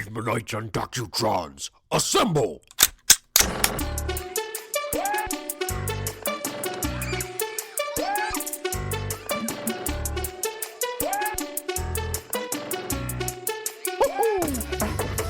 Cavemanites and Docutrons, assemble!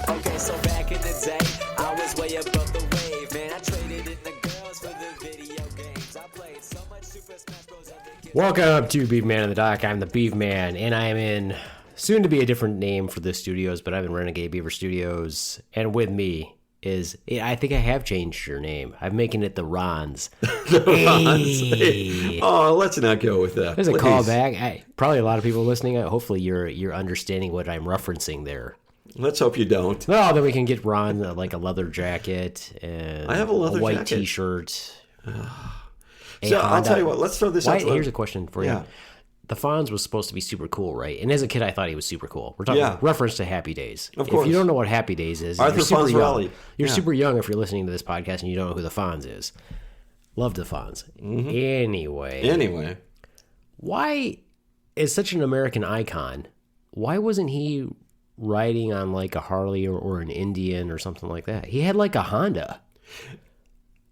Okay, so back in the day, I was way above the wave, man. I traded in the girls for the video games. I played so much Super Smash Bros. Welcome to Beef Man in the Dock. I'm the Beef Man, and I am in soon to be a different name for the studios, but I'm in Renegade Beaver Studios, and with me is, I think I have changed your name. I'm making it the Rons. The Rons. Hey. Oh, let's not go with that. There's a callback. Probably a lot of people listening. Hopefully you're understanding what I'm referencing there. Let's hope you don't. Well, then we can get Ron like a leather jacket and I have a leather white jacket. T-shirt. So I'll tell you what. Let's throw this out. Here's a question for you. The Fonz was supposed to be super cool, right? And as a kid, I thought he was super cool. We're talking reference to Happy Days. Of course. If you don't know what Happy Days is, Arthur you're super Fonzarelli. young. You're super young if you're listening to this podcast and you don't know who the Fonz is. Love the Fonz. Mm-hmm. Anyway. Why is such an American icon? Why wasn't he riding on like a Harley or an Indian or something like that? He had like a Honda.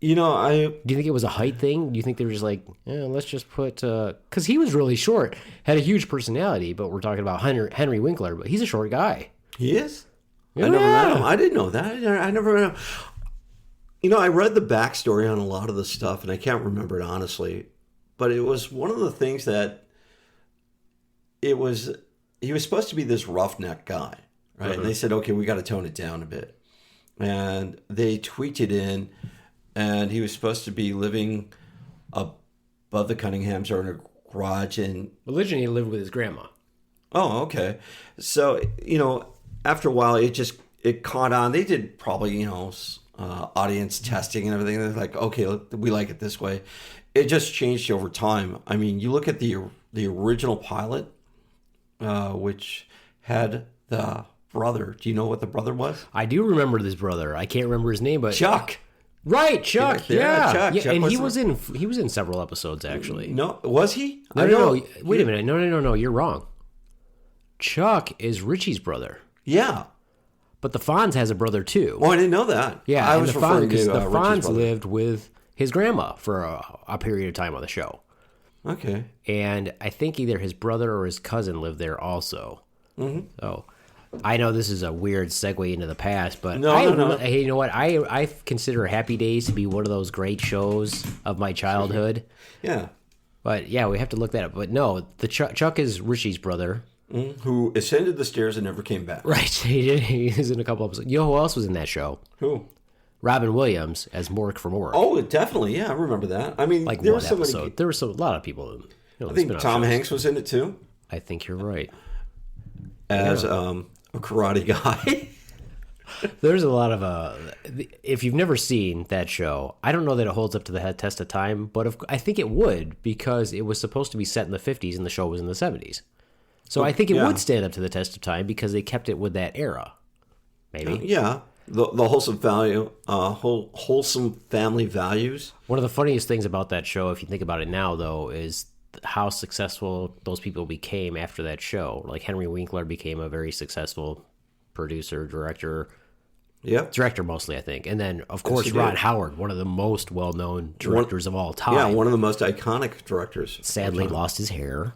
You know, do you think it was a height thing? Do you think they were just like, let's just put, because he was really short, had a huge personality, but we're talking about Henry Winkler, but he's a short guy. He is? Yeah. I never met him. I didn't know that. I never met him. You know, I read the backstory on a lot of the stuff, and I can't remember it honestly, but it was one of the things that he was supposed to be this roughneck guy, right? And they said, okay, we got to tone it down a bit. And they tweaked it in. And he was supposed to be living above the Cunninghams or in a garage. And originally he lived with his grandma. Oh, okay. So, you know, after a while, it caught on. They did probably, audience testing and everything. They're like, okay, we like it this way. It just changed over time. I mean, you look at the original pilot, which had the brother. Do you know what the brother was? I do remember this brother. I can't remember his name, but Chuck. Right, Chuck. Yeah, Chuck. Yeah, Chuck and he was in several episodes actually. No, was he? No. Wait a minute. No. You're wrong. Chuck is Richie's brother. Yeah, but the Fonz has a brother too. Oh, I didn't know that. Yeah, I was referring to the Richie's Fonz brother. lived with his grandma for a period of time on the show. Okay. And I think either his brother or his cousin lived there also. Mm-hmm. So I know this is a weird segue into the past, but No. Hey, you know what? I consider Happy Days to be one of those great shows of my childhood. Yeah. But yeah, we have to look that up. But no, the Chuck is Richie's brother. Who ascended the stairs and never came back. Right. He did. He was in a couple episodes. You know who else was in that show? Who? Robin Williams as Mork from Mork. Oh, definitely. Yeah, I remember that. I mean, like there one was so episode. many. There were a lot of people. I think Tom Hanks was in it too. I think you're right. As a karate guy. There's a lot of if you've never seen that show, I don't know that it holds up to the test of time, but I think it would because it was supposed to be set in the 50s and the show was in the 70s. So I think it would stand up to the test of time because they kept it with that era. Maybe. Yeah. The wholesome wholesome family values. One of the funniest things about that show, if you think about it now, though, is how successful those people became after that show. Like Henry Winkler became a very successful producer, director. Yep. Director mostly, I think. And then, of course, Ron Howard, one of the most well-known directors of all time. Yeah, one of the most iconic directors. Sadly lost his hair.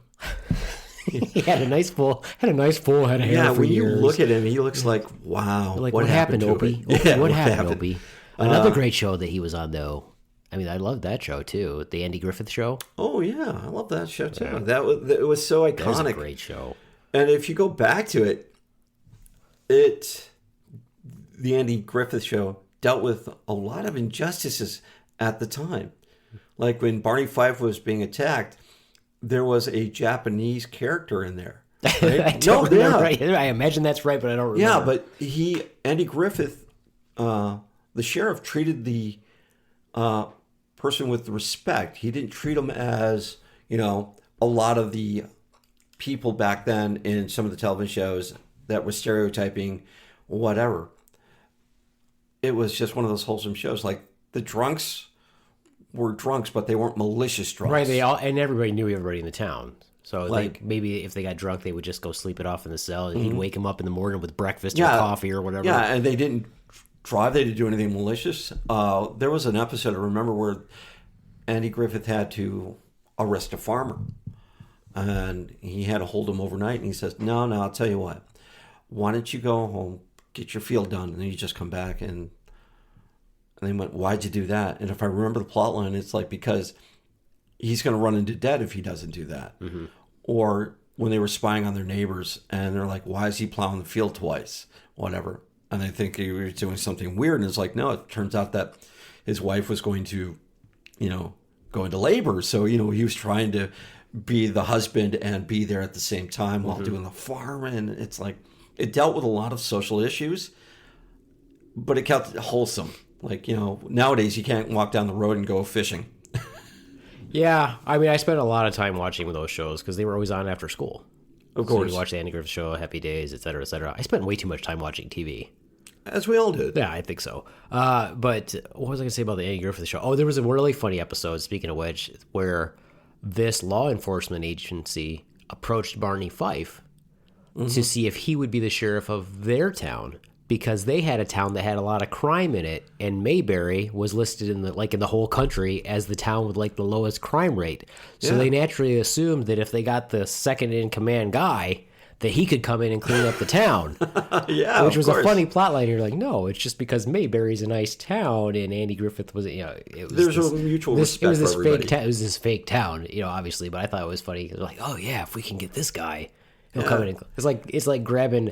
He had a nice full head of hair for Yeah, when years. you look at him, he looks like, wow. Like, what happened, Opie? Yeah, what happened, Opie? Another great show that he was on, though. I mean, I loved that show, too. The Andy Griffith Show. Oh, yeah. I love that show, too. Yeah. It was so iconic. That was a great show. And if you go back to it, the Andy Griffith Show dealt with a lot of injustices at the time. Like when Barney Fife was being attacked, there was a Japanese character in there. Right? I don't remember. Right. I imagine that's right, but I don't remember. Yeah, but Andy Griffith, the sheriff, treated the person with respect. He didn't treat him as, a lot of the people back then in some of the television shows that were stereotyping whatever. It was just one of those wholesome shows. Like the drunks were drunks, but they weren't malicious drunks. Right, and everybody knew everybody in the town. So Like- maybe if they got drunk, they would just go sleep it off in the cell, and he'd wake him up in the morning with breakfast or coffee or whatever. Yeah, and they didn't drive. They didn't do anything malicious. There was an episode I remember where Andy Griffith had to arrest a farmer, and he had to hold him overnight. And he says, "No, I'll tell you what. Why don't you go home, get your field done, and then you just come back?" And they went, "Why'd you do that?" And if I remember the plot line, it's like because he's going to run into debt if he doesn't do that. Mm-hmm. Or when they were spying on their neighbors and they're like, why is he plowing the field twice? Whatever. And they think he was doing something weird. And it's like, no, it turns out that his wife was going to, go into labor. So, he was trying to be the husband and be there at the same time while doing the farm. And it's like, it dealt with a lot of social issues, but it kept wholesome. Like, nowadays you can't walk down the road and go fishing. Yeah, I mean, I spent a lot of time watching those shows because they were always on after school. Of course. So you watch the Andy Griffith Show, Happy Days, et cetera, et cetera. I spent way too much time watching TV. As we all did. Yeah, I think so. But what was I going to say about the Andy Griffith Show? Oh, there was a really funny episode, speaking of which, where this law enforcement agency approached Barney Fife to see if he would be the sheriff of their town, because they had a town that had a lot of crime in it, and Mayberry was listed in the whole country as the town with the lowest crime rate. So they naturally assumed that if they got the second in command guy, that he could come in and clean up the town. Yeah, which was of course. a funny plot line. You're like, no, it's just because Mayberry's a nice town, and Andy Griffith was, There's a mutual respect for everybody. It was this fake town, obviously. But I thought it was funny. They're like, oh yeah, if we can get this guy. He'll come in and, it's like grabbing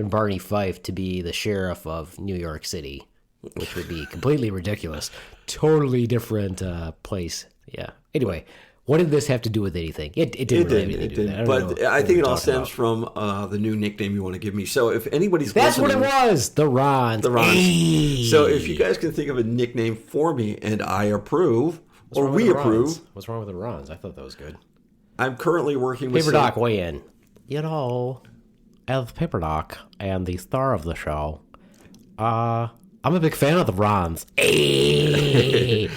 Barney Fife to be the sheriff of New York City, which would be completely ridiculous. Totally different place. Yeah. Anyway, what did this have to do with anything? It didn't really have anything to do with that. But I think it all stems from the new nickname you want to give me. So if anybody's That's listening, what it was. The Rons. The Rons. Hey. So if you guys can think of a nickname for me and I approve, or we approve. What's wrong with the Rons? I thought that was good. I'm currently working with Paper Doc, weigh in. As Paper Doc and the star of the show, I'm a big fan of the Rons. Hey!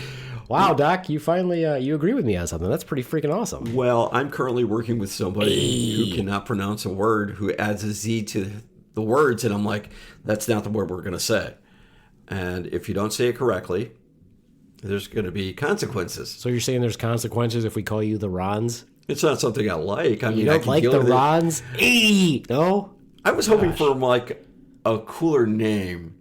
Wow, Doc, you finally you agree with me on something. That's pretty freaking awesome. Well, I'm currently working with somebody who cannot pronounce a word, who adds a Z to the words, and I'm like, that's not the word we're going to say. And if you don't say it correctly, there's going to be consequences. So you're saying there's consequences if we call you the Rons? It's not something I like. I mean, You don't I can like deal the with it. Rons? Hey! No? I was hoping for a cooler name,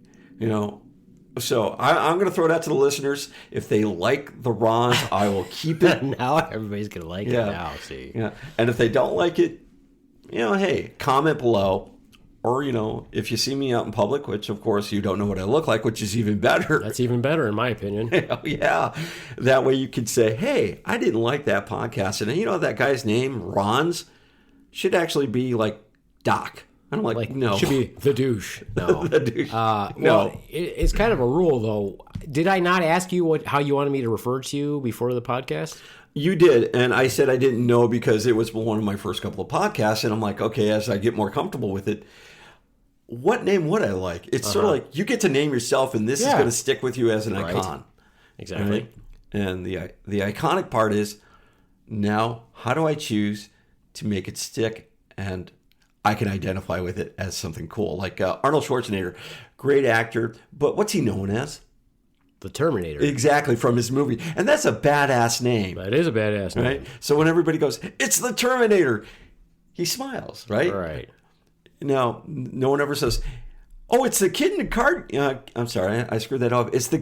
So I'm going to throw it out to the listeners. If they like the Rons, I will keep it. Now everybody's going to like it now, see. Yeah. And if they don't like it, hey, comment below. Or, if you see me out in public, which, of course, you don't know what I look like, which is even better. That's even better, in my opinion. Yeah. That way you could say, hey, I didn't like that podcast. And, that guy's name, Rons, should actually be like Doc. And I'm like, no. It should be the douche. No. The douche. No. No. It's kind of a rule, though. Did I not ask you how you wanted me to refer to you before the podcast? You did, and I said I didn't know because it was one of my first couple of podcasts, and I'm like, okay, as I get more comfortable with it, what name would I like? It's sort of like you get to name yourself, and this is going to stick with you as an icon. Exactly. Right? And the iconic part is, now how do I choose to make it stick and I can identify with it as something cool? Like Arnold Schwarzenegger, great actor, but what's he known as? The Terminator. Exactly, from his movie. And that's a badass name. That is a badass name. Right? So when everybody goes, it's the Terminator, he smiles, right? Right. Now, no one ever says, oh, it's the kindergarten. I'm sorry, I screwed that up. It's the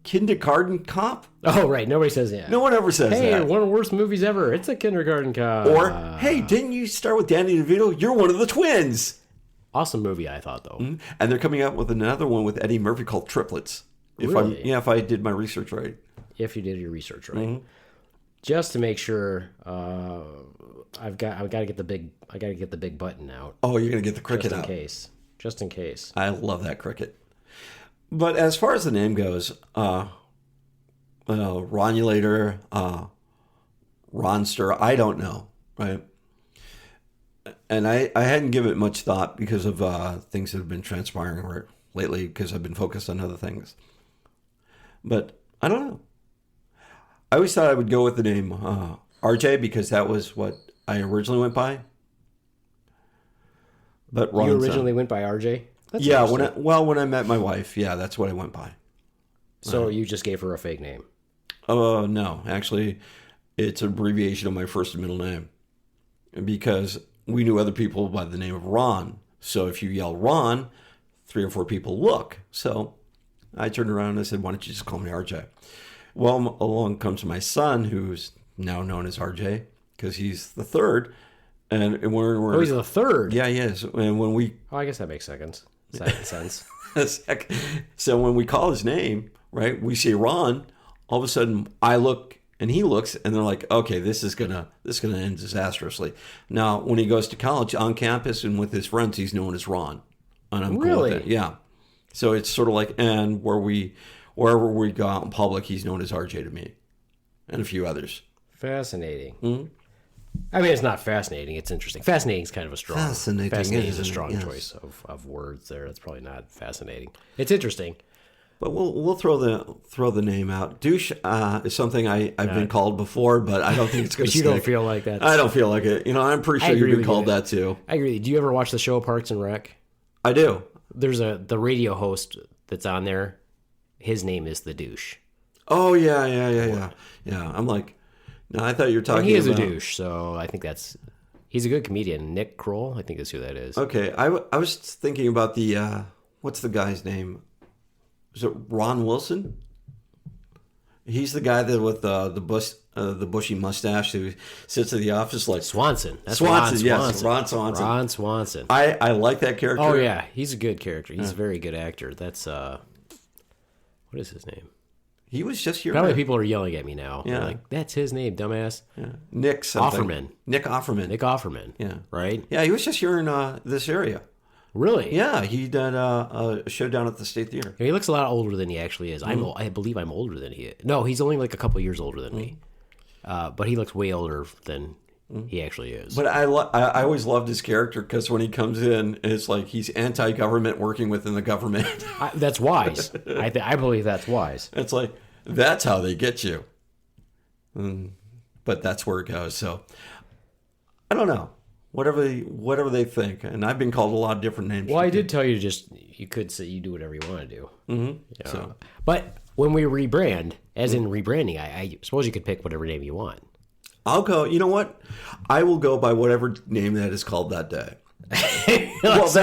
kindergarten cop? Oh, right. Nobody says that. No one ever says that. Hey, one of the worst movies ever. It's a kindergarten cop. Or, hey, didn't you start with Danny DeVito? You're one of the twins. Awesome movie, I thought, though. Mm-hmm. And they're coming out with another one with Eddie Murphy called Triplets. Really? If I did my research right. If you did your research right. Just to make sure, I've got to get the big button out. Oh, you're gonna get the cricket out. Just in case. I love that cricket. But as far as the name goes, Ronulator, Ronster, I don't know, right? And I hadn't given it much thought because of things that have been transpiring lately because I've been focused on other things. But I don't know. I always thought I would go with the name RJ because that was what I originally went by. But Ron's, you originally went by RJ? That's yeah, when I met my wife, yeah, that's what I went by. So you just gave her a fake name? No, actually, it's an abbreviation of my first and middle name. Because we knew other people by the name of Ron. So if you yell Ron, 3 or 4 people look. So I turned around and I said, why don't you just call me RJ? Well, along comes my son, who's now known as RJ, because he's the third. And we're he's the third? Yeah, he is. And when we... Oh, I guess that makes sense. So when we call his name, right, we say Ron, all of a sudden I look and he looks and they're like, okay, this is gonna end disastrously. Now, when he goes to college on campus and with his friends, he's known as Ron. And I'm cool with it. Yeah. So it's sort of like, and wherever we go out in public, he's known as RJ to me and a few others. Fascinating. Mm-hmm. I mean, it's not fascinating. It's interesting. Fascinating is kind of a strong. Fascinating is a strong choice of words there. That's probably not fascinating. It's interesting. But we'll throw the name out. Douche is something I've been called before, but I don't think it's going to stick. But you don't feel like that. I don't feel like it. I'm pretty sure you've been called that too. I agree. Do you ever watch the show Parks and Rec? I do. There's the radio host that's on there. His name is the douche. Oh yeah. I'm like, no, I thought you were talking about... He is a douche, so I think he's a good comedian. Nick Kroll, I think is who that is. Okay, I was thinking about the, what's the guy's name? Is it Ron Wilson? He's the guy that with the bushy mustache who sits in the office like... Swanson. That's Swanson, yes. Ron Swanson. Ron Swanson. I like that character. Oh, yeah. He's a good character. He's a very good actor. That's, what is his name? He was just here. Probably people are yelling at me now. Yeah. They're like, that's his name, dumbass. Yeah. Nick something. Nick Offerman. Nick Offerman. Yeah. Right? Yeah, he was just here in this area. Really? Yeah, he did a show down at the State Theater. He looks a lot older than he actually is. I believe I'm older than he is. No, he's only like a couple years older than me. But he looks way older than he actually is. But I always loved his character because when he comes in, it's like he's anti-government working within the government. That's wise. I believe that's wise. It's like, that's how they get you. But that's where it goes. So, I don't know. Whatever they think. And I've been called a lot of different names. Well, I did tell you you could say you do whatever you want to do. Mm-hmm. So. But when we rebrand, as in rebranding, I suppose you could pick whatever name you want. I'll go, you know what? I will go by whatever name that is called that day. Well, so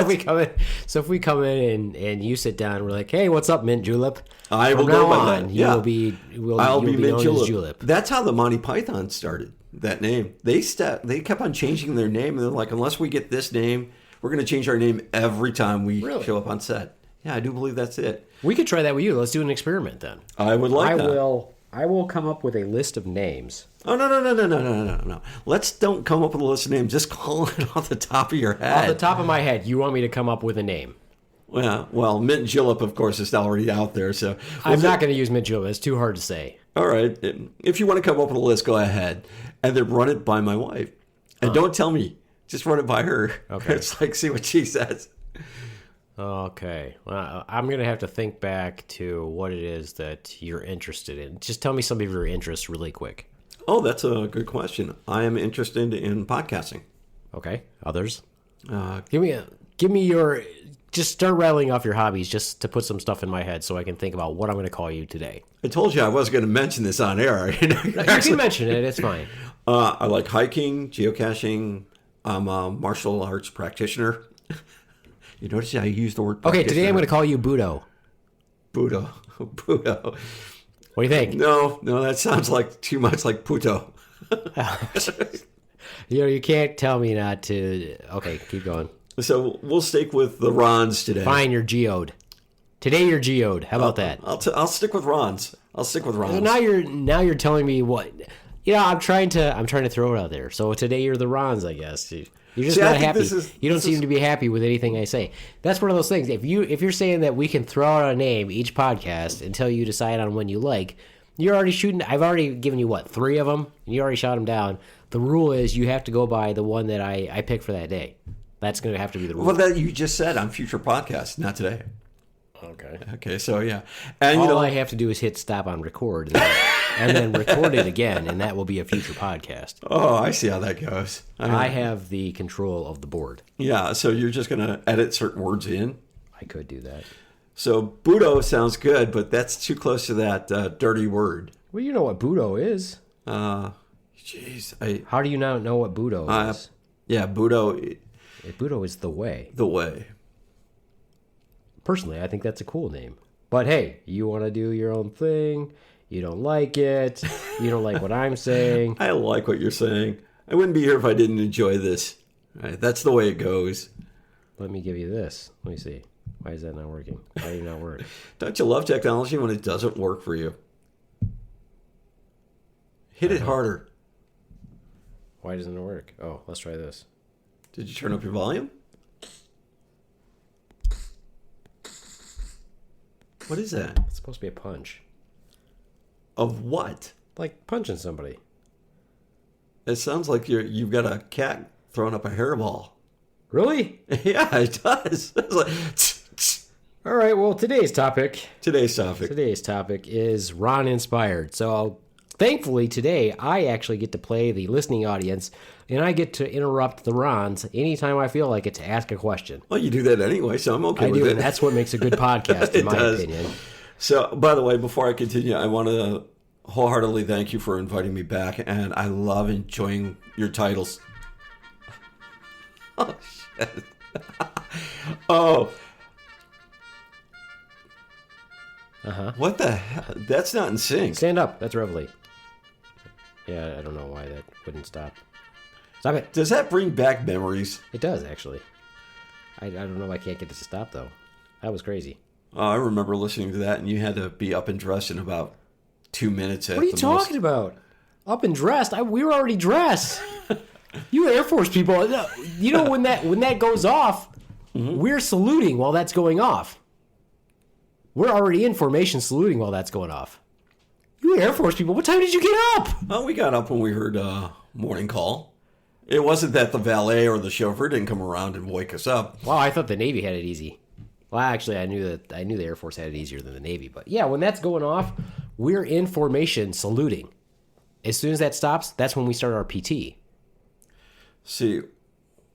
if we come in and you sit down, we're like, hey, what's up, Mint Julep? I will go by that. Yeah. I'll be Mint Julep. That's how the Monty Python started. That name. They kept on changing their name, and they're like, unless we get this name, we're going to change our name every time we show up on set. Yeah, I do believe that's it. We could try that with you. Let's do an experiment then. I would like that. I will come up with a list of names. Oh, no. Let's don't come up with a list of names. Just call it off the top of your head. Off the top of my head, you want me to come up with a name? Well, Mint Julep, of course, is already out there. So I'm not going to use Mint Julep. It's too hard to say. All right. If you want to come up with a list, go ahead. And then run it by my wife. And don't tell me. Just run it by her. Okay. It's like, see what she says. Okay. Well, I'm going to have to think back to what it is that you're interested in. Just tell me some of your interests really quick. Oh, that's a good question. I am interested in podcasting. Okay. Others? Give me your... Just start rattling off your hobbies just to put some stuff in my head so I can think about what I'm going to call you today. I told you I wasn't going to mention this on air. You can mention it. It's fine. I like hiking, geocaching. I'm a martial arts practitioner. You notice how I use the word practitioner? Okay, today I'm going to call you Budo. Budo. What do you think? No, that sounds like too much like puto. You can't tell me not to... Okay, keep going. So we'll stick with the Rons today. Fine, you're geoed. Today you're geoed. How about that? I'll stick with Rons. So now you're telling me what? I'm trying to throw it out there. So today you're the Rons, I guess. You're just not happy. You don't seem to be happy with anything I say. That's one of those things. If you're saying that we can throw out a name each podcast until you decide on one you like, you're already shooting. I've already given you 3 of them, and you already shot them down. The rule is you have to go by the one that I pick for that day. That's going to have to be the rule. Well, that you just said on future podcasts, not today. Okay. Okay, so yeah. And All I have to do is hit stop on record and then record it again, and that will be a future podcast. Oh, I see how that goes. I have the control of the board. Yeah, so you're just going to edit certain words in? I could do that. So Budo sounds good, but that's too close to that dirty word. Well, you know what Budo is. Jeez. How do you not know what Budo is? Yeah, Budo. Budo is the way. The way. Personally, I think that's a cool name. But hey, you want to do your own thing. You don't like it. You don't like what I'm saying. I like what you're saying. I wouldn't be here if I didn't enjoy this. Right, that's the way it goes. Let me give you this. Let me see. Why is that not working? Why did it not work? Don't you love technology when it doesn't work for you? Hit it harder. Why doesn't it work? Oh, let's try this. Did you turn up your volume? What is that? It's supposed to be a punch. Of what? Like punching somebody. It sounds like you've got a cat throwing up a hairball. Really? Yeah, it does. It's like, tsk, tsk. All right, well, today's topic is Ron inspired. So thankfully today I actually get to play the listening audience, and I get to interrupt the Rons anytime I feel like it to ask a question. Well, you do that anyway, so I'm okay with it. And that's what makes a good podcast, in my opinion. So, by the way, before I continue, I want to wholeheartedly thank you for inviting me back, and I love enjoying your titles. Oh, shit. Oh. What the hell? That's not in sync. Stand up. That's Reveille. Yeah, I don't know why that wouldn't stop. Stop it. Does that bring back memories? It does, actually. I don't know why I can't get this to stop, though. That was crazy. Oh, I remember listening to that, and you had to be up and dressed in about 2 minutes. What are you talking about? Up and dressed? We were already dressed. You Air Force people, you know when that goes off, we're saluting while that's going off. We're already in formation saluting while that's going off. You Air Force people, what time did you get up? Oh, we got up when we heard morning call. It wasn't that the valet or the chauffeur didn't come around and wake us up. Wow, I thought the Navy had it easy. Well, actually, I knew the Air Force had it easier than the Navy. But yeah, when that's going off, we're in formation saluting. As soon as that stops, that's when we start our PT. See,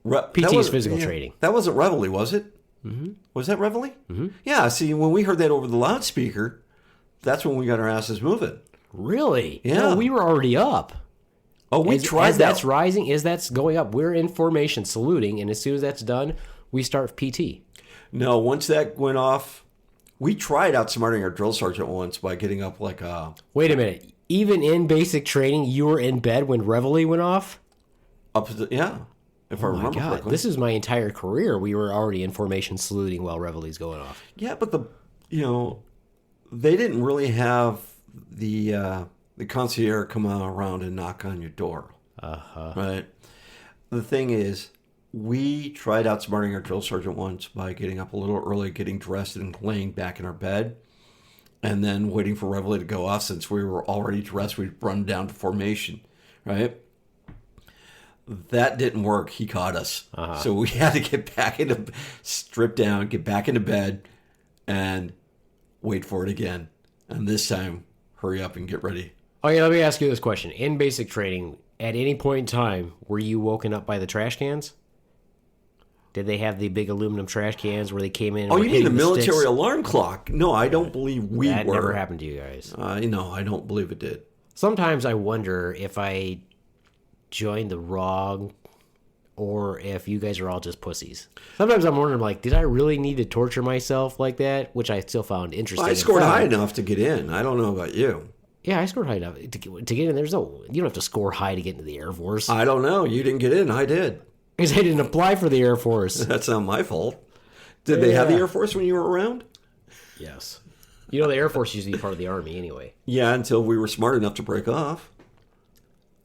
PT is physical training. That wasn't Reveille, was it? Mm-hmm. Was that Reveille? Mm-hmm. Yeah, see, when we heard that over the loudspeaker, that's when we got our asses moving. Really? Yeah. No, we were already up. Oh, we tried that. That's rising, as that's going up, we're in formation saluting, and as soon as that's done, we start PT. No, once that went off, we tried outsmarting our drill sergeant once by getting up like a... Wait a minute. Even in basic training, you were in bed when Reveille went off? Yeah, if I remember correctly. This is my entire career. We were already in formation saluting while Reveille's going off. Yeah, but they didn't really have the concierge come around and knock on your door. Right? The thing is, we tried outsmarting our drill sergeant once by getting up a little early, getting dressed, and laying back in our bed, and then waiting for Reveille to go off. Since we were already dressed, we'd run down to formation, right? That didn't work. He caught us. So we had to strip down, get back into bed, and wait for it again. And this time, hurry up and get ready. Okay, let me ask you this question. In basic training, at any point in time, were you woken up by the trash cans? Did they have the big aluminum trash cans where they came in and were you mean the military sticks? Alarm clock? No, I don't believe we were. That never happened to you guys. No, I don't believe it did. Sometimes I wonder if I joined the wrong or if you guys are all just pussies. Sometimes I'm wondering, like, did I really need to torture myself like that? Which I still found interesting. Well, I scored high enough to get in. I don't know about you. Yeah, I scored high enough to get in. You don't have to score high to get into the Air Force. I don't know. You didn't get in. I did. Because I didn't apply for the Air Force. That's not my fault. Did they have the Air Force when you were around? Yes. You know, the Air Force used to be part of the Army anyway. Yeah, until we were smart enough to break off.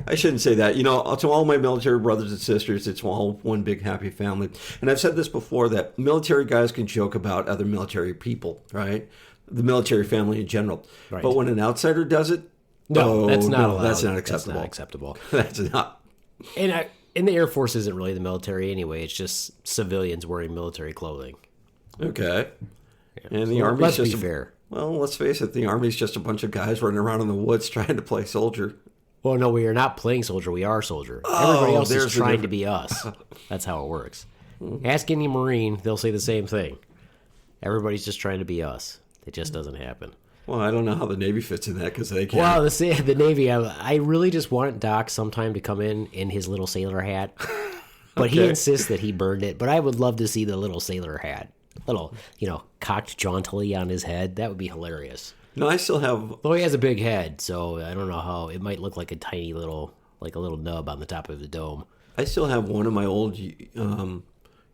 I shouldn't say that. To all my military brothers and sisters, it's all one big happy family. And I've said this before, that military guys can joke about other military people, right? The military family in general. Right. But when an outsider does it, that's not allowed. That's not acceptable. That's not acceptable. That's not. And the Air Force isn't really the military anyway. It's just civilians wearing military clothing. Okay. And the So Army's let's just be fair. Well, let's face it, the Army's just a bunch of guys running around in the woods trying to play soldier. Well, no, we are not playing soldier. We are soldier. Everybody else there's is the trying to be us. That's how it works. Ask any Marine, they'll say the same thing. Everybody's just trying to be us. It just doesn't happen. Well, I don't know how the Navy fits in that because they can't. Well, the Navy, I really just want Doc sometime to come in his little sailor hat. But he insists that he burned it. But I would love to see the little sailor hat. Little, cocked jauntily on his head. That would be hilarious. No, I still have. Though he has a big head, so I don't know how. It might look like a tiny little, like a little nub on the top of the dome. I still have one of my old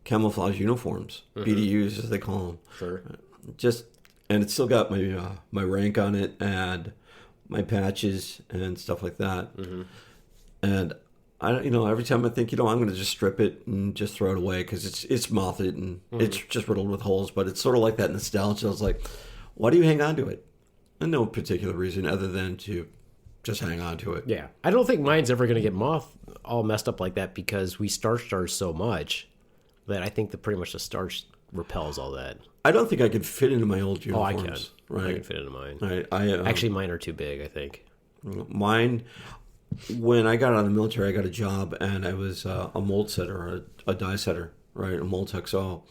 camouflage uniforms, BDUs as they call them. Sure. And it's still got my rank on it and my patches and stuff like that. Mm-hmm. And I, every time I think, I'm going to just strip it and just throw it away because it's mothed and it's just riddled with holes. But it's sort of like that nostalgia. I was like, why do you hang on to it? And no particular reason other than to just hang on to it. Yeah. I don't think mine's ever going to get all messed up like that because we starched ours so much that I think that pretty much the starch repels all that. I don't think I could fit into my old uniforms. Oh, I can. Right? I can fit into mine. Actually, mine are too big, I think. Mine, when I got out of the military, I got a job and I was a mold setter, a die setter, right? A mold tech. So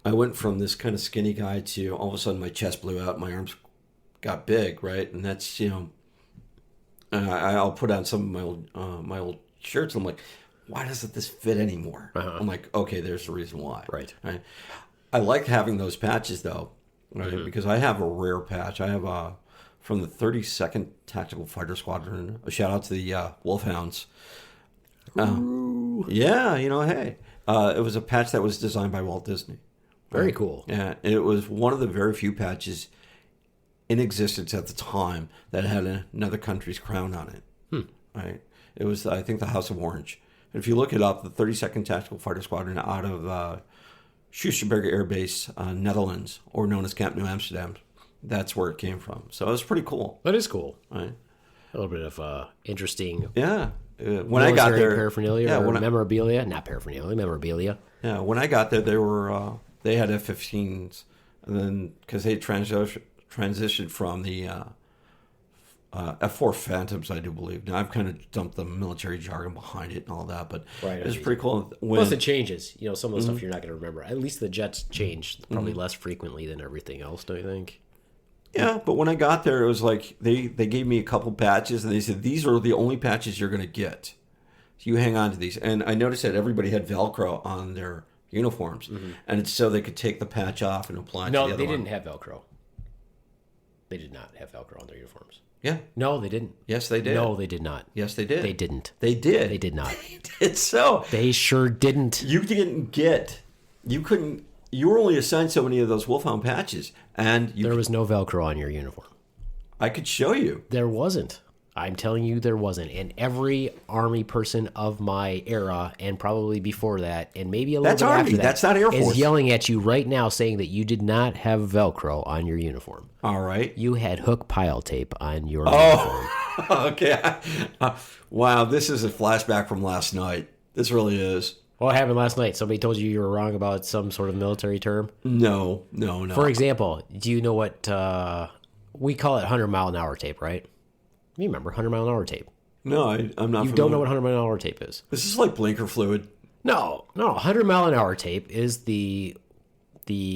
I went from this kind of skinny guy to all of a sudden my chest blew out, my arms got big, right? And that's, I'll put on some of my old shirts. I'm like, why doesn't this fit anymore? I'm like, okay, there's the reason why. Right. I like having those patches though, right? Because I have a rare patch. I have from the 32nd Tactical Fighter Squadron. A shout out to the Wolfhounds. Yeah, hey, it was a patch that was designed by Walt Disney. Very cool. Yeah, and it was one of the very few patches in existence at the time that had another country's crown on it. Right? It was, I think, the House of Orange. And if you look it up, the 32nd Tactical Fighter Squadron out of Soesterberg Air Base, Netherlands, or known as Camp New Amsterdam, that's where it came from. So it was pretty cool. That is cool. Right? A little bit of interesting. Yeah. When I got there, paraphernalia or memorabilia, not paraphernalia, memorabilia. Yeah. When I got there, they had F-15s, and then because they transitioned from the F-4 Phantoms, I do believe. Now I've kind of dumped the military jargon behind it and all that, but it was pretty cool. Plus it changes. Some of the stuff you're not going to remember. At least the jets change probably less frequently than everything else, don't you think? Yeah, but when I got there, it was like they gave me a couple patches, and they said, these are the only patches you're going to get. So you hang on to these. And I noticed that everybody had Velcro on their uniforms, and it's so they could take the patch off and apply it to the other one. No, they didn't have Velcro. They did not have Velcro on their uniforms. Yeah. No, they didn't. Yes, they did. No, they did not. Yes, they did. They didn't. They did. They did not. They did so. They sure didn't. You were only assigned so many of those Wolfhound patches, and there was no Velcro on your uniform. I could show you. There wasn't. I'm telling you there wasn't. And every Army person of my era, and probably before that, and maybe a little bit after that, that's not Air Force, is yelling at you right now saying that you did not have Velcro on your uniform. All right. You had hook pile tape on your uniform. Okay. Wow, this is a flashback from last night. This really is. What happened last night? Somebody told you were wrong about some sort of military term? No. For example, do you know what we call it 100-mile-an-hour tape, right? You remember 100-mile-an-hour tape? No, I'm not familiar. You don't know what 100-mile-an-hour tape is? This is like blinker fluid. No. 100-mile-an-hour tape is the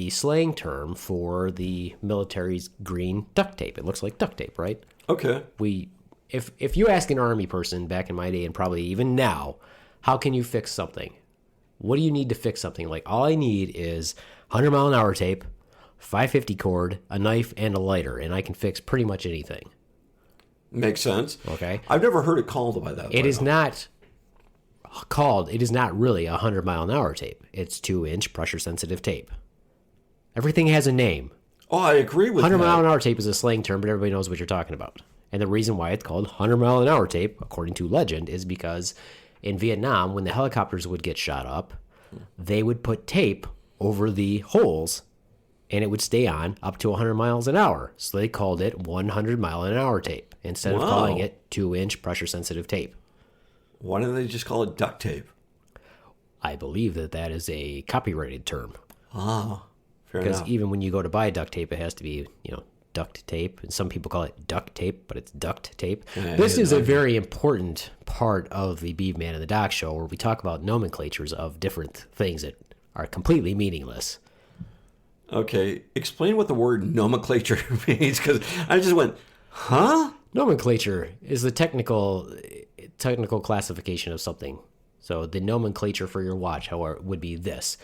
slang term for the military's green duct tape. It looks like duct tape, right? Okay. If you ask an Army person back in my day, and probably even now, how can you fix something? What do you need to fix something? Like, all I need is 100-mile-an-hour tape, 550 cord, a knife, and a lighter, and I can fix pretty much anything. Makes sense. Okay. I've never heard it called by that. It is not really a 100-mile-an-hour tape. It's 2-inch pressure-sensitive tape. Everything has a name. Oh, I agree with 100-mile-an-hour tape is a slang term, but everybody knows what you're talking about. And the reason why it's called 100-mile-an-hour tape, according to legend, is because in Vietnam, when the helicopters would get shot up, they would put tape over the holes, and it would stay on up to 100 miles an hour. So they called it 100-mile-an-hour tape instead of calling it 2-inch pressure-sensitive tape. Why don't they just call it duct tape? I believe that is a copyrighted term. Ah, Fair Because enough. even when you go to buy duct tape, it has to be, duct tape. And some people call it duct tape, but it's duct tape. This is a very important part of the Beav Man and the Doc show, where we talk about nomenclatures of different things that are completely meaningless. Okay, explain what the word nomenclature means, because I just went, huh? Nomenclature is the technical classification of something. So the nomenclature for your watch, however, would be this.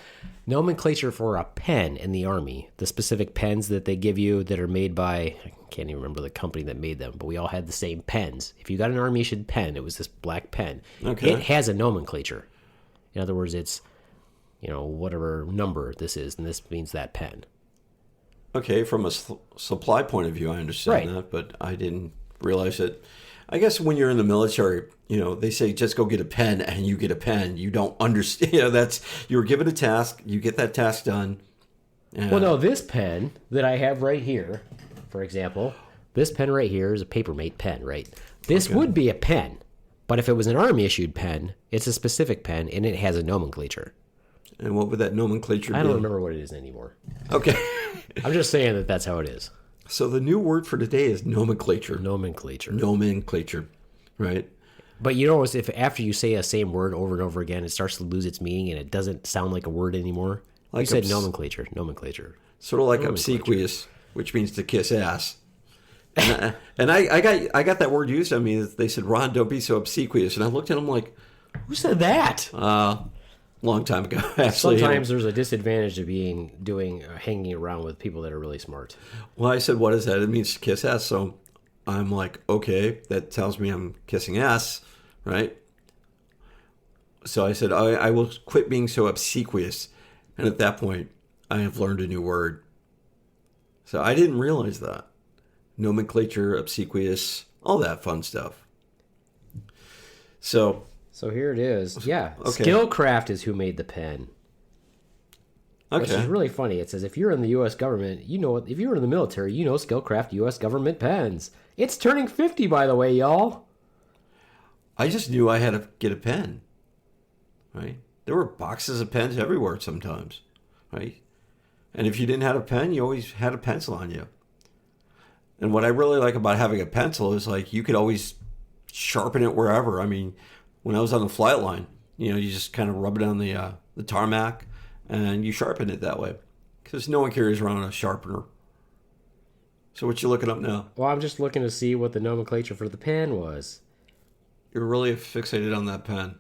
Nomenclature for a pen in the Army, the specific pens that they give you that are made by, I can't even remember the company that made them, but we all had the same pens. If you got an Army-issued pen, it was this black pen. Okay. It has a nomenclature. In other words, it's, whatever number this is, and this means that pen. Okay, from a supply point of view, I understand Right. that, but I didn't realize that. I guess when you're in the military, they say just go get a pen, and you get a pen. You don't understand. You were given a task, you get that task done. Well, no, this pen that I have right here, for example, this pen right here is a Papermate pen, right? This would be a pen, but if it was an Army-issued pen, it's a specific pen, and it has a nomenclature. And what would that nomenclature be? I don't remember what it is anymore. Okay. I'm just saying that that's how it is. So the new word for today is nomenclature. Nomenclature. Nomenclature, right? But you notice if after you say a same word over and over again, it starts to lose its meaning and it doesn't sound like a word anymore. Like you said nomenclature. Sort of like obsequious, which means to kiss ass. And I got that word used on me. They said, Ron, don't be so obsequious. And I looked at them like, Who said that? long time ago, actually. Sometimes there's a disadvantage to hanging around with people that are really smart. Well, I said, what is that? It means to kiss ass. So I'm like, okay, that tells me I'm kissing ass, right? So I said, I will quit being so obsequious. And at that point, I have learned a new word. So I didn't realize that. Nomenclature, obsequious, all that fun stuff. So here it is. Yeah. Okay. Skillcraft is who made the pen. Which is okay. really funny. It says if you're in the U.S. government, if you're in the military, Skillcraft U.S. government pens. It's turning 50, by the way, y'all. I just knew I had to get a pen, right? There were boxes of pens everywhere sometimes, right? And if you didn't have a pen, you always had a pencil on you. And what I really like about having a pencil is like you could always sharpen it wherever. I mean, when I was on the flight line, you just kind of rub it on the tarmac and you sharpen it that way because no one carries around a sharpener. So what you looking up now? Well, I'm just looking to see what the nomenclature for the pen was. You're really fixated on that pen.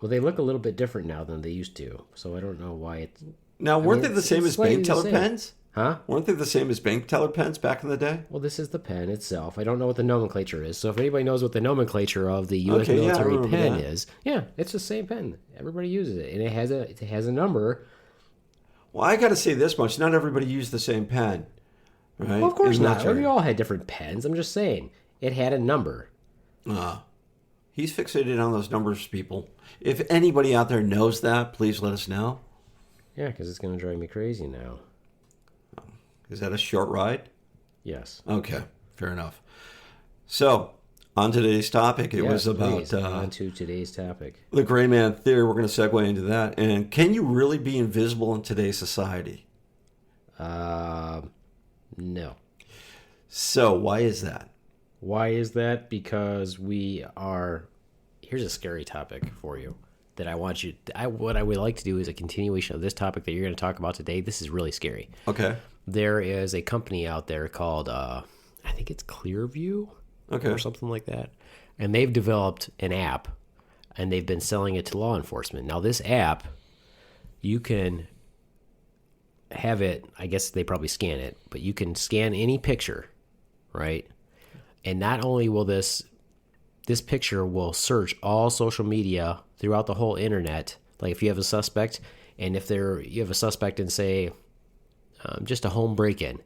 Well, they look a little bit different now than they used to, so I don't know why it's... Now, weren't they the it's same as slightly bank the teller same. pens? Huh? Weren't they the same as bank teller pens back in the day? Well, this is the pen itself. I don't know what the nomenclature is. So if anybody knows what the nomenclature of the U.S. Okay, yeah, I military remember pen that. is, it's the same pen. Everybody uses it, and it has a number. Well, I got to say this much: not everybody used the same pen, right? Well, of course In the not. military. We all had different pens. I'm just saying it had a number. He's fixated on those numbers, people. If anybody out there knows that, please let us know. Yeah, because it's going to drive me crazy now. Is that a short ride? Yes. Okay, fair enough. So, on today's topic, it was please, about on to today's topic. the gray man theory. We're going to segue into that. And can you really be invisible in today's society? No. So, why is that? Why is that? Because we are... Here's a scary topic for you that I want you... what I would like to do is a continuation of this topic that you're going to talk about today. This is really scary. Okay. There is a company out there called, I think it's Clearview Okay. or something like that. And they've developed an app, and they've been selling it to law enforcement. Now, this app, you can have it, I guess they probably scan it, but you can scan any picture, right? And not only will this picture will search all social media throughout the whole internet. Like if you have a suspect, and if you have a suspect in, say, just a home break-in,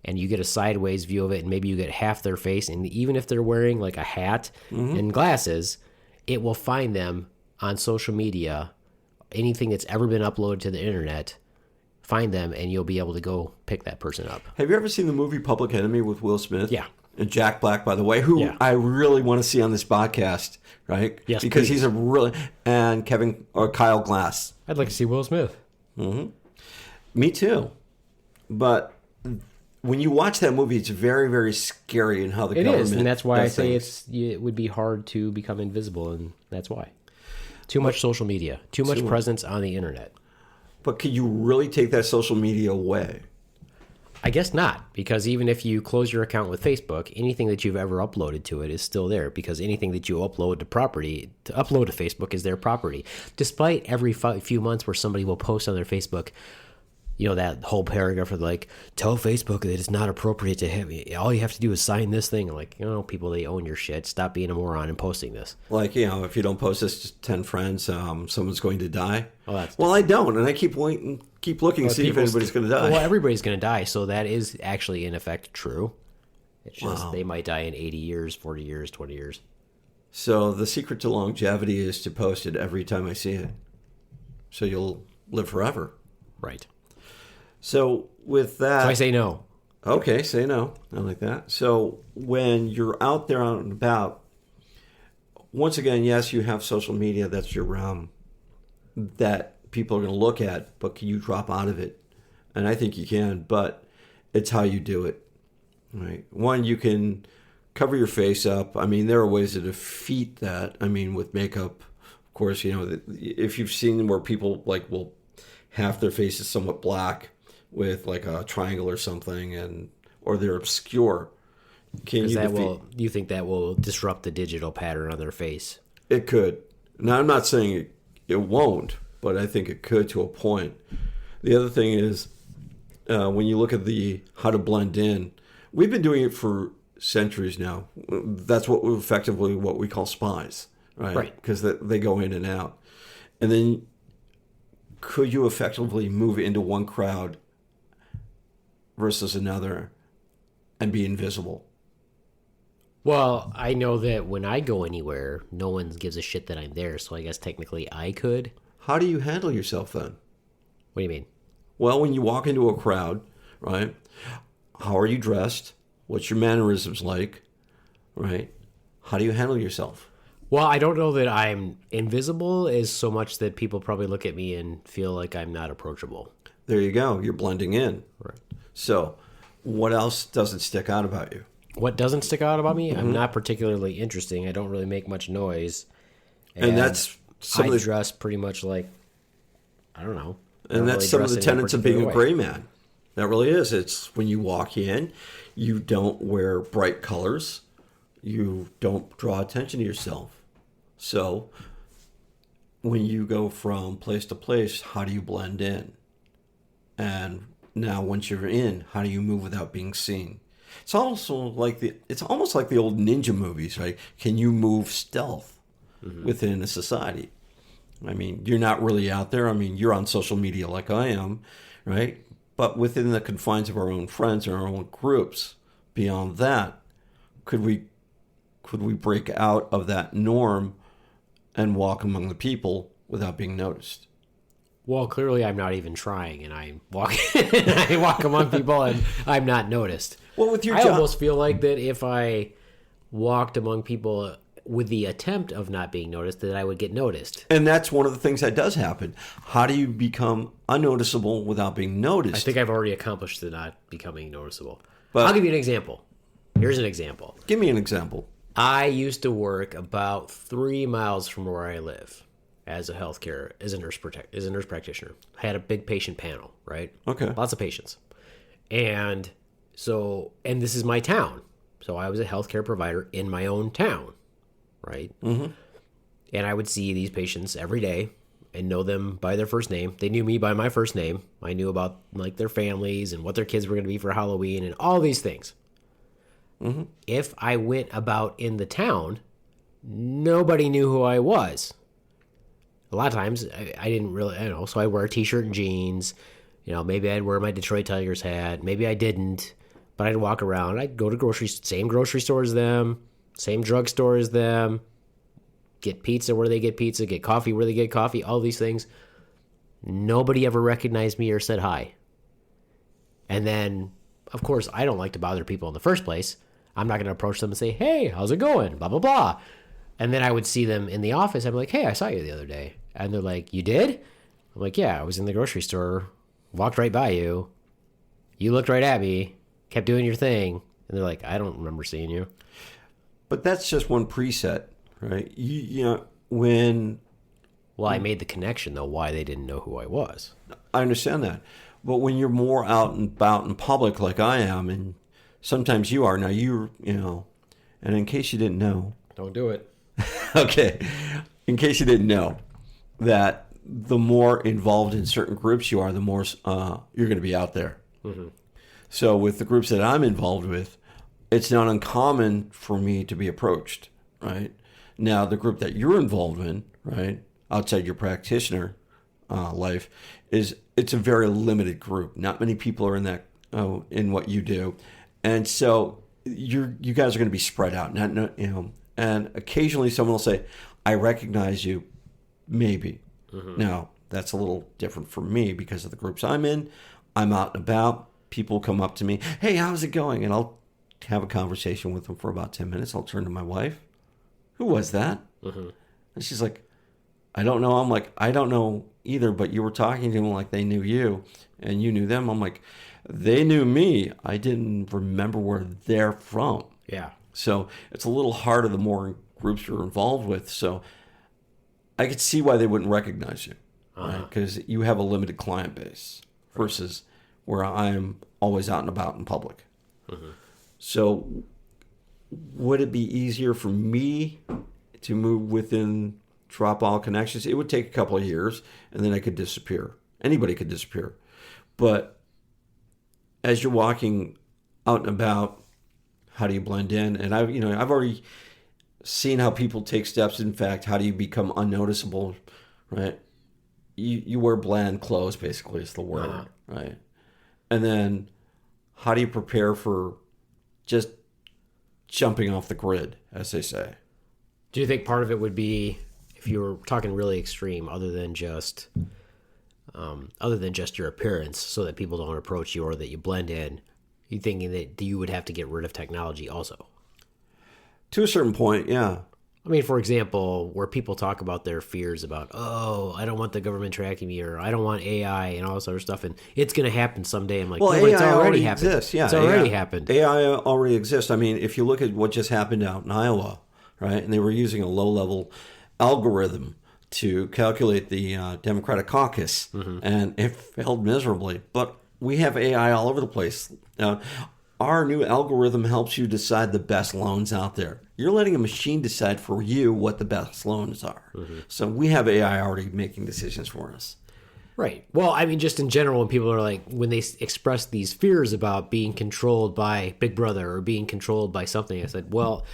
and you get a sideways view of it, and maybe you get half their face, and even if they're wearing like a hat and glasses, it will find them on social media, anything that's ever been uploaded to the internet, find them, and you'll be able to go pick that person up. Have you ever seen the movie Public Enemy with Will Smith? Yeah. And Jack Black, by the way, who Yeah. I really want to see on this podcast, right? Yes, because please. he's a really and Kyle Glass. I'd like to see Will Smith. Man, Me too. But when you watch that movie, it's very, very scary in how the government is, and that's why I say things. it would be hard to become invisible, and that's why. Too much social media, too much presence on the internet. But can you really take that social media away? I guess not, because even if you close your account with Facebook, anything that you've ever uploaded to it is still there, because anything that you upload to Facebook is their property. Despite every few months where somebody will post on their Facebook, that whole paragraph of like, tell Facebook that it's not appropriate to have, all you have to do is sign this thing. Like, people, they own your shit. Stop being a moron and posting this. Like, if you don't post this to 10 friends, someone's going to die. Well, I don't, and I keep looking to see if anybody's going to die. Well, everybody's going to die, so that is actually, in effect, true. It's just they might die in 80 years, 40 years, 20 years. So the secret to longevity is to post it every time I see it. So you'll live forever. Right. So with that... So I say no. Okay, say no. I like that. So when you're out there out and about, once again, yes, you have social media. That's your realm that people are going to look at, but can you drop out of it? And I think you can, but it's how you do it. Right? One, you can cover your face up. I mean, there are ways to defeat that. I mean, with makeup, of course, if you've seen where people will half their face is somewhat black with like a triangle or something, or they're obscure. You think that will disrupt the digital pattern on their face? It could. Now, I'm not saying it won't, but I think it could to a point. The other thing is, when you look at how to blend in, we've been doing it for centuries now. That's what we call spies, right? Right. Because they go in and out. And then could you effectively move into one crowd versus another and be invisible? Well, I know that when I go anywhere, no one gives a shit that I'm there, so I guess technically I could. How do you handle yourself then? What do you mean? Well, when you walk into a crowd, right, how are you dressed? What's your mannerisms like, right? How do you handle yourself? Well, I don't know that I'm invisible as so much that people probably look at me and feel like I'm not approachable. There you go. You're blending in. Right. So what else doesn't stick out about you? What doesn't stick out about me? I'm not particularly interesting. I don't really make much noise. And that's I dress pretty much like, I don't know. And that's some of the tenets of being a gray man. That really is. It's when you walk in, you don't wear bright colors. You don't draw attention to yourself. So when you go from place to place, how do you blend in? And now once you're in, how do you move without being seen? It's almost like the old ninja movies, right? Can you move stealth within a society? I mean, you're not really out there. I mean, you're on social media like I am, right? But within the confines of our own friends and our own groups, beyond that, could we break out of that norm and walk among the people without being noticed? Well, clearly I'm not even trying, and I walk among people and I'm not noticed. Well, with your I job, almost feel like that if I walked among people with the attempt of not being noticed, that I would get noticed. And that's one of the things that does happen. How do you become unnoticeable without being noticed? I think I've already accomplished the not becoming noticeable. But But- I'll give you an example. Here's an example. Give me an example. I used to work about 3 miles from where I live as a nurse practitioner. I had a big patient panel, right? Okay. Lots of patients. And this is my town. So I was a healthcare provider in my own town, right? Mm-hmm. And I would see these patients every day and know them by their first name. They knew me by my first name. I knew about like their families and what their kids were going to be for Halloween and all these things. Mm-hmm. If I went about in the town, nobody knew who I was. A lot of times I didn't really, so I wear a t-shirt and jeans. Maybe I'd wear my Detroit Tigers hat. Maybe I didn't, but I'd walk around. I'd go to same grocery store as them, same drugstore as them, get pizza where they get pizza, get coffee where they get coffee, all these things. Nobody ever recognized me or said hi. And then, of course, I don't like to bother people in the first place. I'm not going to approach them and say, hey, how's it going? Blah, blah, blah. And then I would see them in the office. I'm like, hey, I saw you the other day. And they're like, you did? I'm like, yeah, I was in the grocery store walked right by you. You looked right at me, kept doing your thing, and they're like, I don't remember seeing you. But that's just one preset, right? You know, when... Well, I made the connection, though, why they didn't know who I was. I understand that. But when you're more out and about in public like I am, and sometimes you are, now you know, and in case you didn't know... Don't do it. Okay. In case you didn't know, that the more involved in certain groups you are, the more you're going to be out there. Mm-hmm. So with the groups that I'm involved with, it's not uncommon for me to be approached, right? Now, the group that you're involved in, right, outside your practitioner life, it's a very limited group. Not many people are in that in what you do, and so you guys are going to be spread out. Not you know, and occasionally someone will say, "I recognize you," maybe. Mm-hmm. Now that's a little different for me because of the groups I'm in. I'm out and about. People come up to me, "Hey, how's it going?" And I'll have a conversation with them for about 10 minutes. I'll turn to my wife. "Who was that?" Mm-hmm. And she's like, "I don't know." I'm like, "I don't know either, but you were talking to them like they knew you and you knew them." I'm like, "They knew me. I didn't remember where they're from." Yeah. So it's a little harder the more groups you're involved with. So I could see why they wouldn't recognize you, right? Because you have a limited client base versus where I'm always out and about in public. Mm-hmm. So would it be easier for me to move within drop all connections? It would take a couple of years, and then I could disappear. Anybody could disappear. But as you're walking out and about, how do you blend in? And I've already seen how people take steps. In fact, how do you become unnoticeable, right? You wear bland clothes, basically, is the word, right? And then how do you prepare for just jumping off the grid, as they say? Do you think part of it would be, if you were talking really extreme, other than just your appearance, so that people don't approach you or that you blend in, you thinking that you would have to get rid of technology also? To a certain point, yeah. I mean, for example, where people talk about their fears about, oh, I don't want the government tracking me, or I don't want AI and all this other stuff, and it's going to happen someday. I'm like, well, no, AI it's already happened. Exists. Yeah, it's already happened. AI already exists. I mean, if you look at what just happened out in Iowa, right, and they were using a low-level algorithm to calculate the Democratic caucus, mm-hmm. and it failed miserably. But we have AI all over the place. Our new algorithm helps you decide the best loans out there. You're letting a machine decide for you what the best loans are. Mm-hmm. So we have AI already making decisions for us. Right. Well, I mean, just in general, when people are like, when they express these fears about being controlled by Big Brother or being controlled by something, I said, well,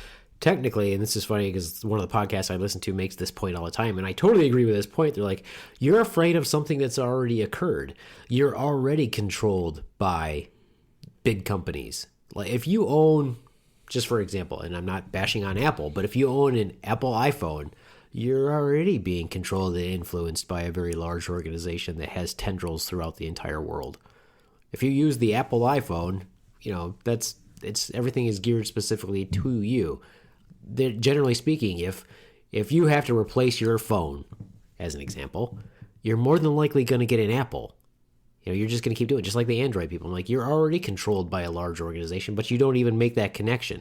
technically, and this is funny because one of the podcasts I listen to makes this point all the time, and I totally agree with this point. They're like, you're afraid of something that's already occurred. You're already controlled by big companies. Like if you own, just for example, and I'm not bashing on Apple, but if you own an Apple iPhone, you're already being controlled and influenced by a very large organization that has tendrils throughout the entire world. If you use the Apple iPhone, everything is geared specifically to you. Generally speaking, if you have to replace your phone, as an example, you're more than likely going to get an Apple. You're just going to keep doing it, just like the Android people. I'm like, you're already controlled by a large organization, but you don't even make that connection.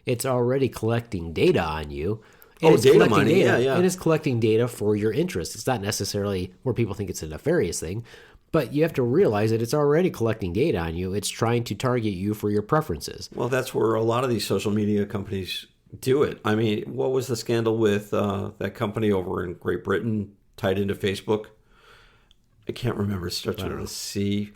It's already collecting data on you. And data mining, yeah. And it's collecting data for your interests. It's not necessarily where people think it's a nefarious thing, but you have to realize that it's already collecting data on you. It's trying to target you for your preferences. Well, that's where a lot of these social media companies do it. I mean, what was the scandal with that company over in Great Britain tied into Facebook? I can't remember. It starts with a C,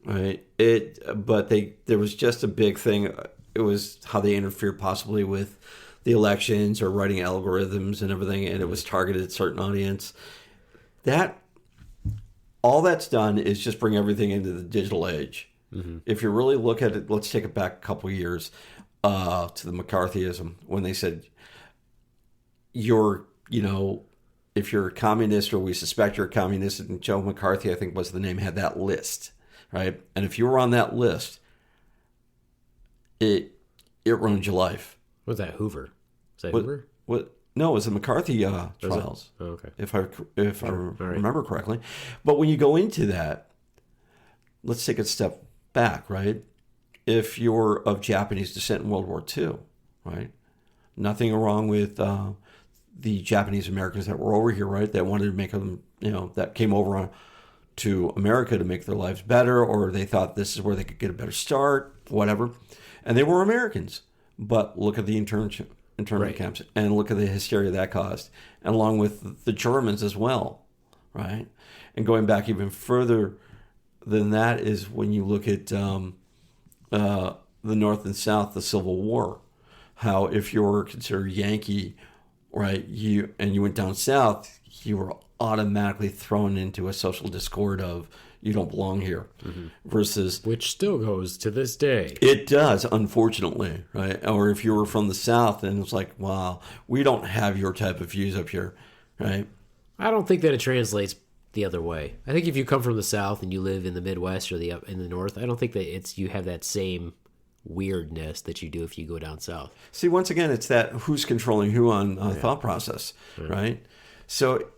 right? There was just a big thing. It was how they interfered possibly with the elections or writing algorithms and everything, and it was targeted at a certain audience. All that's done is just bring everything into the digital age. Mm-hmm. If you really look at it, let's take it back a couple of years to the McCarthyism, when they said, if you're a communist or we suspect you're a communist, and Joe McCarthy, I think was the name, had that list, right? And if you were on that list, it ruined your life. Was that Hoover? Was that Hoover? What? No, it was the McCarthy trials. Oh, okay. If I remember correctly. But when you go into that, let's take a step back, right? If you're of Japanese descent in World War II, right? Nothing wrong with the Japanese Americans that were over here, right? That wanted to make them, that came over to America to make their lives better, or they thought this is where they could get a better start, whatever. And they were Americans. But look at the internment camps and look at the hysteria that caused, and along with the Germans as well, right? And going back even further than that is when you look at the North and South, the Civil War, how if you were considered Yankee, right, you went down south, you were automatically thrown into a social discord of you don't belong here, versus which still goes to this day. It does, unfortunately, right? Or if you were from the South and it's like, wow, we don't have your type of views up here, right? I don't think that it translates the other way. I think if you come from the South and you live in the Midwest or in the North, I don't think that you have that same weirdness that you do if you go down south. See, once again, it's that who's controlling who on thought process, right? So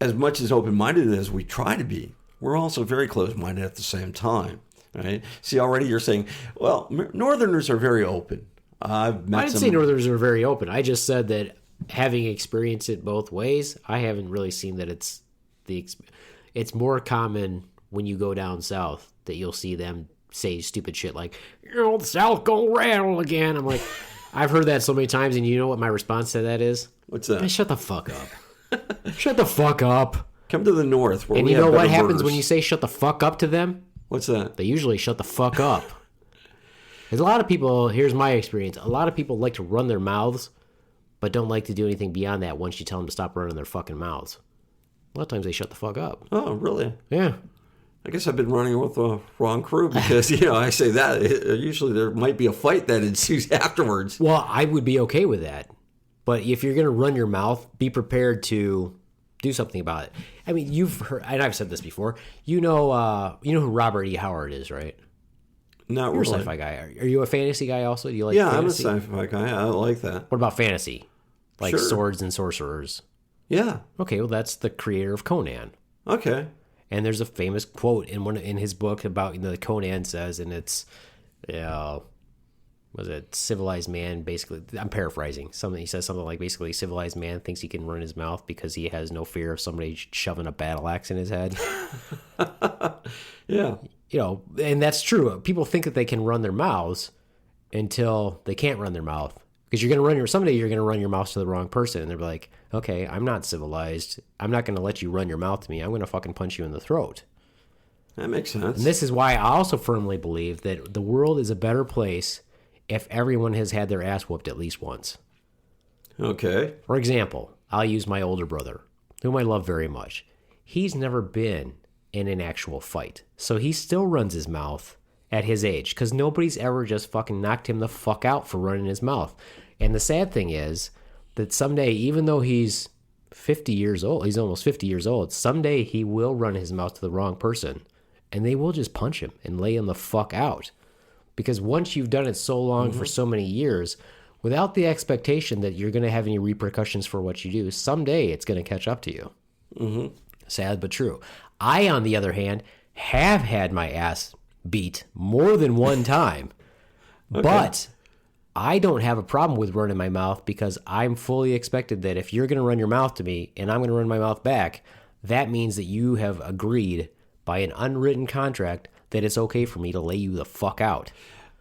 as much as open-minded as we try to be, we're also very close-minded at the same time, right? See, already you're saying, well, Northerners are very open. I didn't say Northerners are very open. I just said that having experienced it both ways, I haven't really seen that it's more common when you go down south that you'll see them say stupid shit like, the South gonna rattle again. I'm like, I've heard that so many times, and you know what my response to that is? What's that? Man, shut the fuck up. Shut the fuck up. Come to the North. Where and we you know have what better happens burgers. when you say shut the fuck up to them? What's that? They usually shut the fuck up. There's a lot of people, here's my experience, a lot of people like to run their mouths, but don't like to do anything beyond that once you tell them to stop running their fucking mouths. A lot of times they shut the fuck up. Oh, really? Yeah. I guess I've been running with the wrong crew because, I say that. Usually there might be a fight that ensues afterwards. Well, I would be okay with that. But if you're going to run your mouth, be prepared to do something about it. I mean, you've heard, and I've said this before, you know who Robert E. Howard is, right? Not You're really. a sci-fi guy. Are you a fantasy guy also? Do you like Yeah, fantasy? I'm a sci-fi guy. I like that. What about fantasy? Like Sure. swords and sorcerers. Yeah. Okay, well, that's the creator of Conan. Okay. And there's a famous quote in his book about Conan says, and it's, was it civilized man? Basically, I'm paraphrasing. He says something like basically, civilized man thinks he can run his mouth because he has no fear of somebody shoving a battle axe in his head. Yeah. And that's true. People think that they can run their mouths until they can't run their mouth. Because someday you're going to run your mouth to the wrong person. And they're like, okay, I'm not civilized. I'm not going to let you run your mouth to me. I'm going to fucking punch you in the throat. That makes sense. And this is why I also firmly believe that the world is a better place if everyone has had their ass whooped at least once. Okay. For example, I'll use my older brother, whom I love very much. He's never been in an actual fight. So he still runs his mouth at his age because nobody's ever just fucking knocked him the fuck out for running his mouth. And the sad thing is that someday, even though he's 50 years old, he's almost 50 years old, someday he will run his mouth to the wrong person and they will just punch him and lay him the fuck out. Because once you've done it so long for so many years, without the expectation that you're going to have any repercussions for what you do, someday it's going to catch up to you. Mm-hmm. Sad but true. I, on the other hand, have had my ass beat more than one time, but I don't have a problem with running my mouth because I'm fully expected that if you're going to run your mouth to me and I'm going to run my mouth back, that means that you have agreed by an unwritten contract that it's okay for me to lay you the fuck out.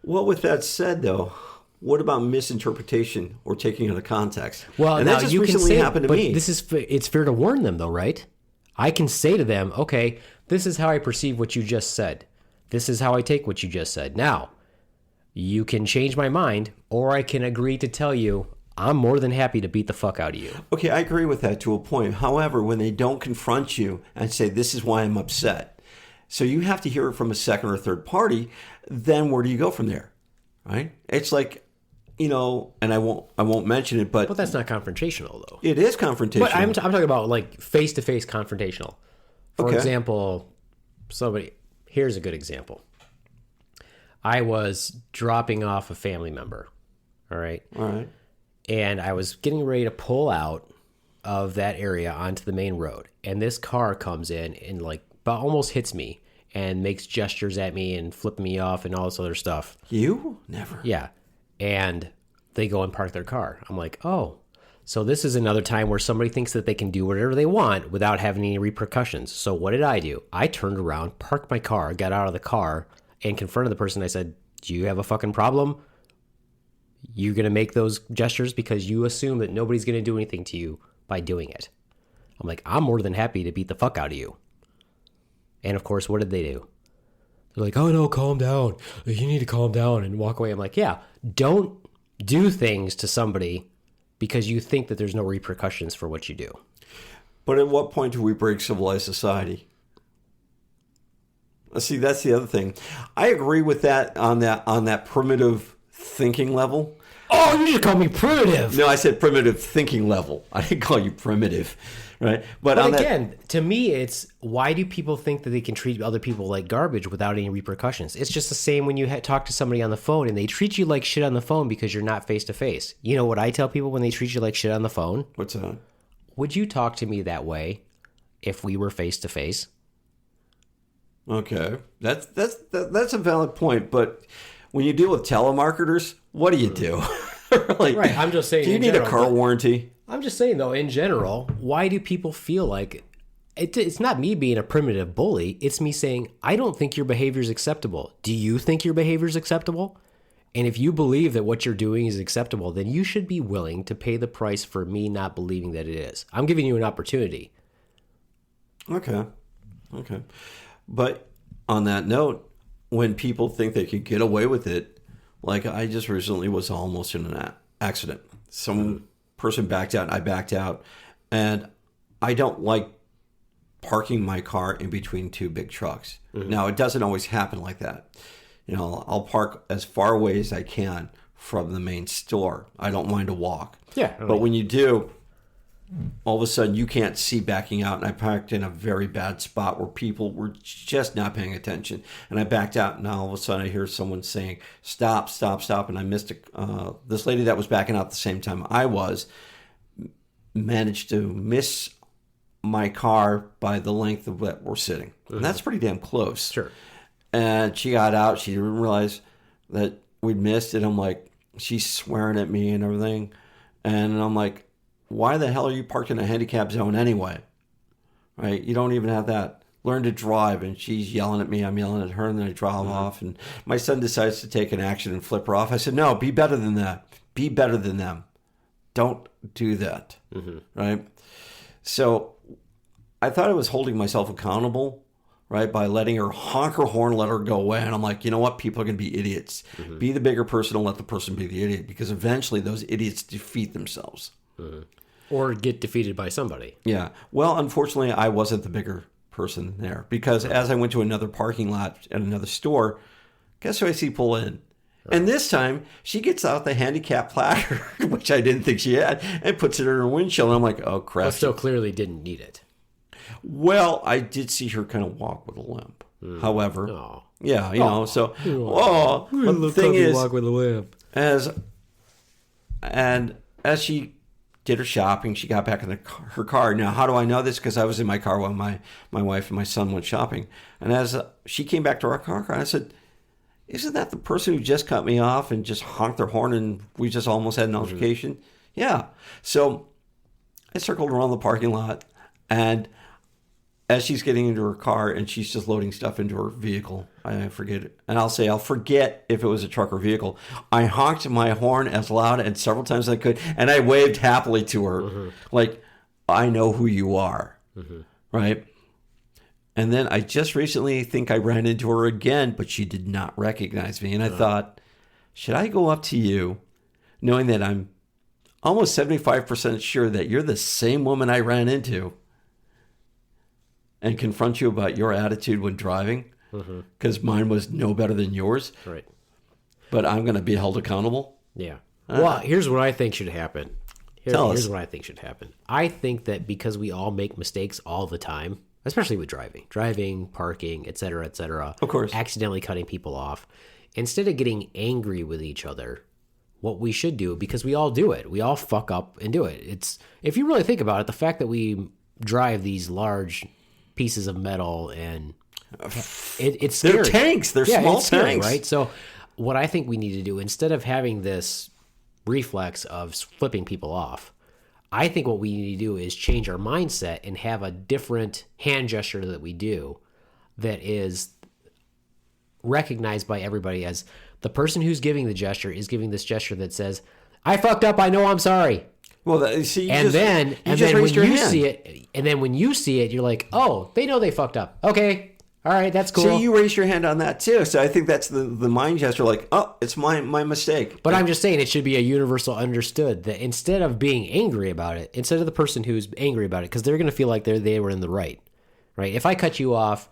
Well, with that said, though, what about misinterpretation or taking out of context? Well, and now that just you can recently say, happened to but me. it's fair to warn them, though, right? I can say to them, okay, this is how I perceive what you just said. This is how I take what you just said. Now, you can change my mind, or I can agree to tell you I'm more than happy to beat the fuck out of you. Okay, I agree with that to a point. However, when they don't confront you and say, this is why I'm upset, so you have to hear it from a second or third party, then where do you go from there? Right? It's like, and I won't mention it, but But that's not confrontational, though. it is confrontational. But I'm talking about like face-to-face confrontational. For example, here's a good example. I was dropping off a family member, all right? All right. And I was getting ready to pull out of that area onto the main road. And this car comes in and like almost hits me. and makes gestures at me and flipping me off and all this other stuff. You? Never. Yeah. And they go and park their car. I'm like, oh, so this is another time where somebody thinks that they can do whatever they want without having any repercussions. So what did I do? I turned around, parked my car, got out of the car, and confronted the person. I said, do you have a fucking problem? You're going to make those gestures because you assume that nobody's going to do anything to you by doing it. I'm like, I'm more than happy to beat the fuck out of you. And of course, what did they do? They're like, oh no, calm down. You need to calm down and walk away. I'm like, yeah, don't do things to somebody because you think that there's no repercussions for what you do. But at what point do we break civilized society? See, that's the other thing. I agree with that on that primitive thinking level. Oh, you just call me primitive. No, I said primitive thinking level. I didn't call you primitive, right? But again, to me, it's why do people think that they can treat other people like garbage without any repercussions? It's just the same when you talk to somebody on the phone and they treat you like shit on the phone because you're not face to face. You know what I tell people when they treat you like shit on the phone? What's that? Would you talk to me that way if we were face to face? Okay, that's a valid point, but when you deal with telemarketers, what do you do? Really? Right, I'm just saying. Do you need a car warranty? I'm just saying, though, in general, why do people feel like it's not me being a primitive bully? It's me saying, I don't think your behavior is acceptable. Do you think your behavior is acceptable? And if you believe that what you're doing is acceptable, then you should be willing to pay the price for me not believing that it is. I'm giving you an opportunity. Okay. But on that note, when people think they can get away with it, like I just recently was almost in an accident. Some person backed out, I backed out, and I don't like parking my car in between two big trucks. Mm-hmm. Now, it doesn't always happen like that. You know, I'll park as far away as I can from the main store. I don't mind a walk. Yeah. But when you do, all of a sudden you can't see backing out. And I parked in a very bad spot where people were just not paying attention. And I backed out, and now all of a sudden I hear someone saying, stop, stop, stop. And I missed this lady that was backing out at the same time I was, managed to miss my car by the length of what we're sitting. Mm-hmm. And that's pretty damn close. Sure. And she got out. She didn't realize that we'd missed it. I'm like, she's swearing at me and everything. And I'm like, why the hell are you parked in a handicap zone anyway? Right? You don't even have that. Learn to drive. And she's yelling at me. I'm yelling at her. And then I drive off. And my son decides to take an action and flip her off. I said, no, be better than that. Be better than them. Don't do that. Mm-hmm. Right? So I thought I was holding myself accountable, right, by letting her honk her horn, let her go away. And I'm like, you know what? People are going to be idiots. Mm-hmm. Be the bigger person and let the person be the idiot, because eventually those idiots defeat themselves. Mm-hmm. Or get defeated by somebody. Yeah. Well, unfortunately, I wasn't the bigger person there, because as I went to another parking lot at another store, guess who I see pull in? Right. And this time, she gets out the handicap placard, which I didn't think she had, and puts it in her windshield. And I'm like, oh, crap. But still clearly didn't need it. Well, I did see her kind of walk with a limp. However, yeah, you know, so, but the thing is, walk with a limp. As she did her shopping, she got back in her car. Now, how do I know this? Because I was in my car while my wife and my son went shopping. And as she came back to our car, I said, isn't that the person who just cut me off and just honked their horn and we just almost had an altercation? Mm-hmm. Yeah. So I circled around the parking lot, and as she's getting into her car and she's just loading stuff into her vehicle, I forget it. And I'll forget if it was a truck or vehicle. I honked my horn as loud and several times as I could, and I waved happily to her. Mm-hmm. Like, I know who you are. Mm-hmm. Right? And then I just recently think I ran into her again, but she did not recognize me. And I thought, should I go up to you knowing that I'm almost 75% sure that you're the same woman I ran into, and confront you about your attitude when driving, because mine was no better than yours. Right. But I'm going to be held accountable. Yeah. Well, here's what I think should happen. Here's what I think should happen. I think that because we all make mistakes all the time, especially with driving, parking, et cetera, of course, accidentally cutting people off, instead of getting angry with each other, what we should do, because we all do it, we all fuck up and do it. It's, if you really think about it, the fact that we drive these large pieces of metal and It's scary. They're tanks. They're small it's scary, tanks. right? So what I think we need to do, instead of having this reflex of flipping people off, I think what we need to do is change our mindset and have a different hand gesture that we do that is recognized by everybody as the person who's giving the gesture is giving this gesture that says, I fucked up, I know, I'm sorry. Well, see, And then when you see it, and then when you see it, you're like, oh, they know they fucked up. Okay, all right, that's cool. So you raise your hand on that too. So I think that's the mind gesture, like, oh, it's my mistake. But I'm just saying it should be a universal understood that instead of being angry about it, instead of the person who's angry about it, because they're going to feel like they were in the right? If I cut you off,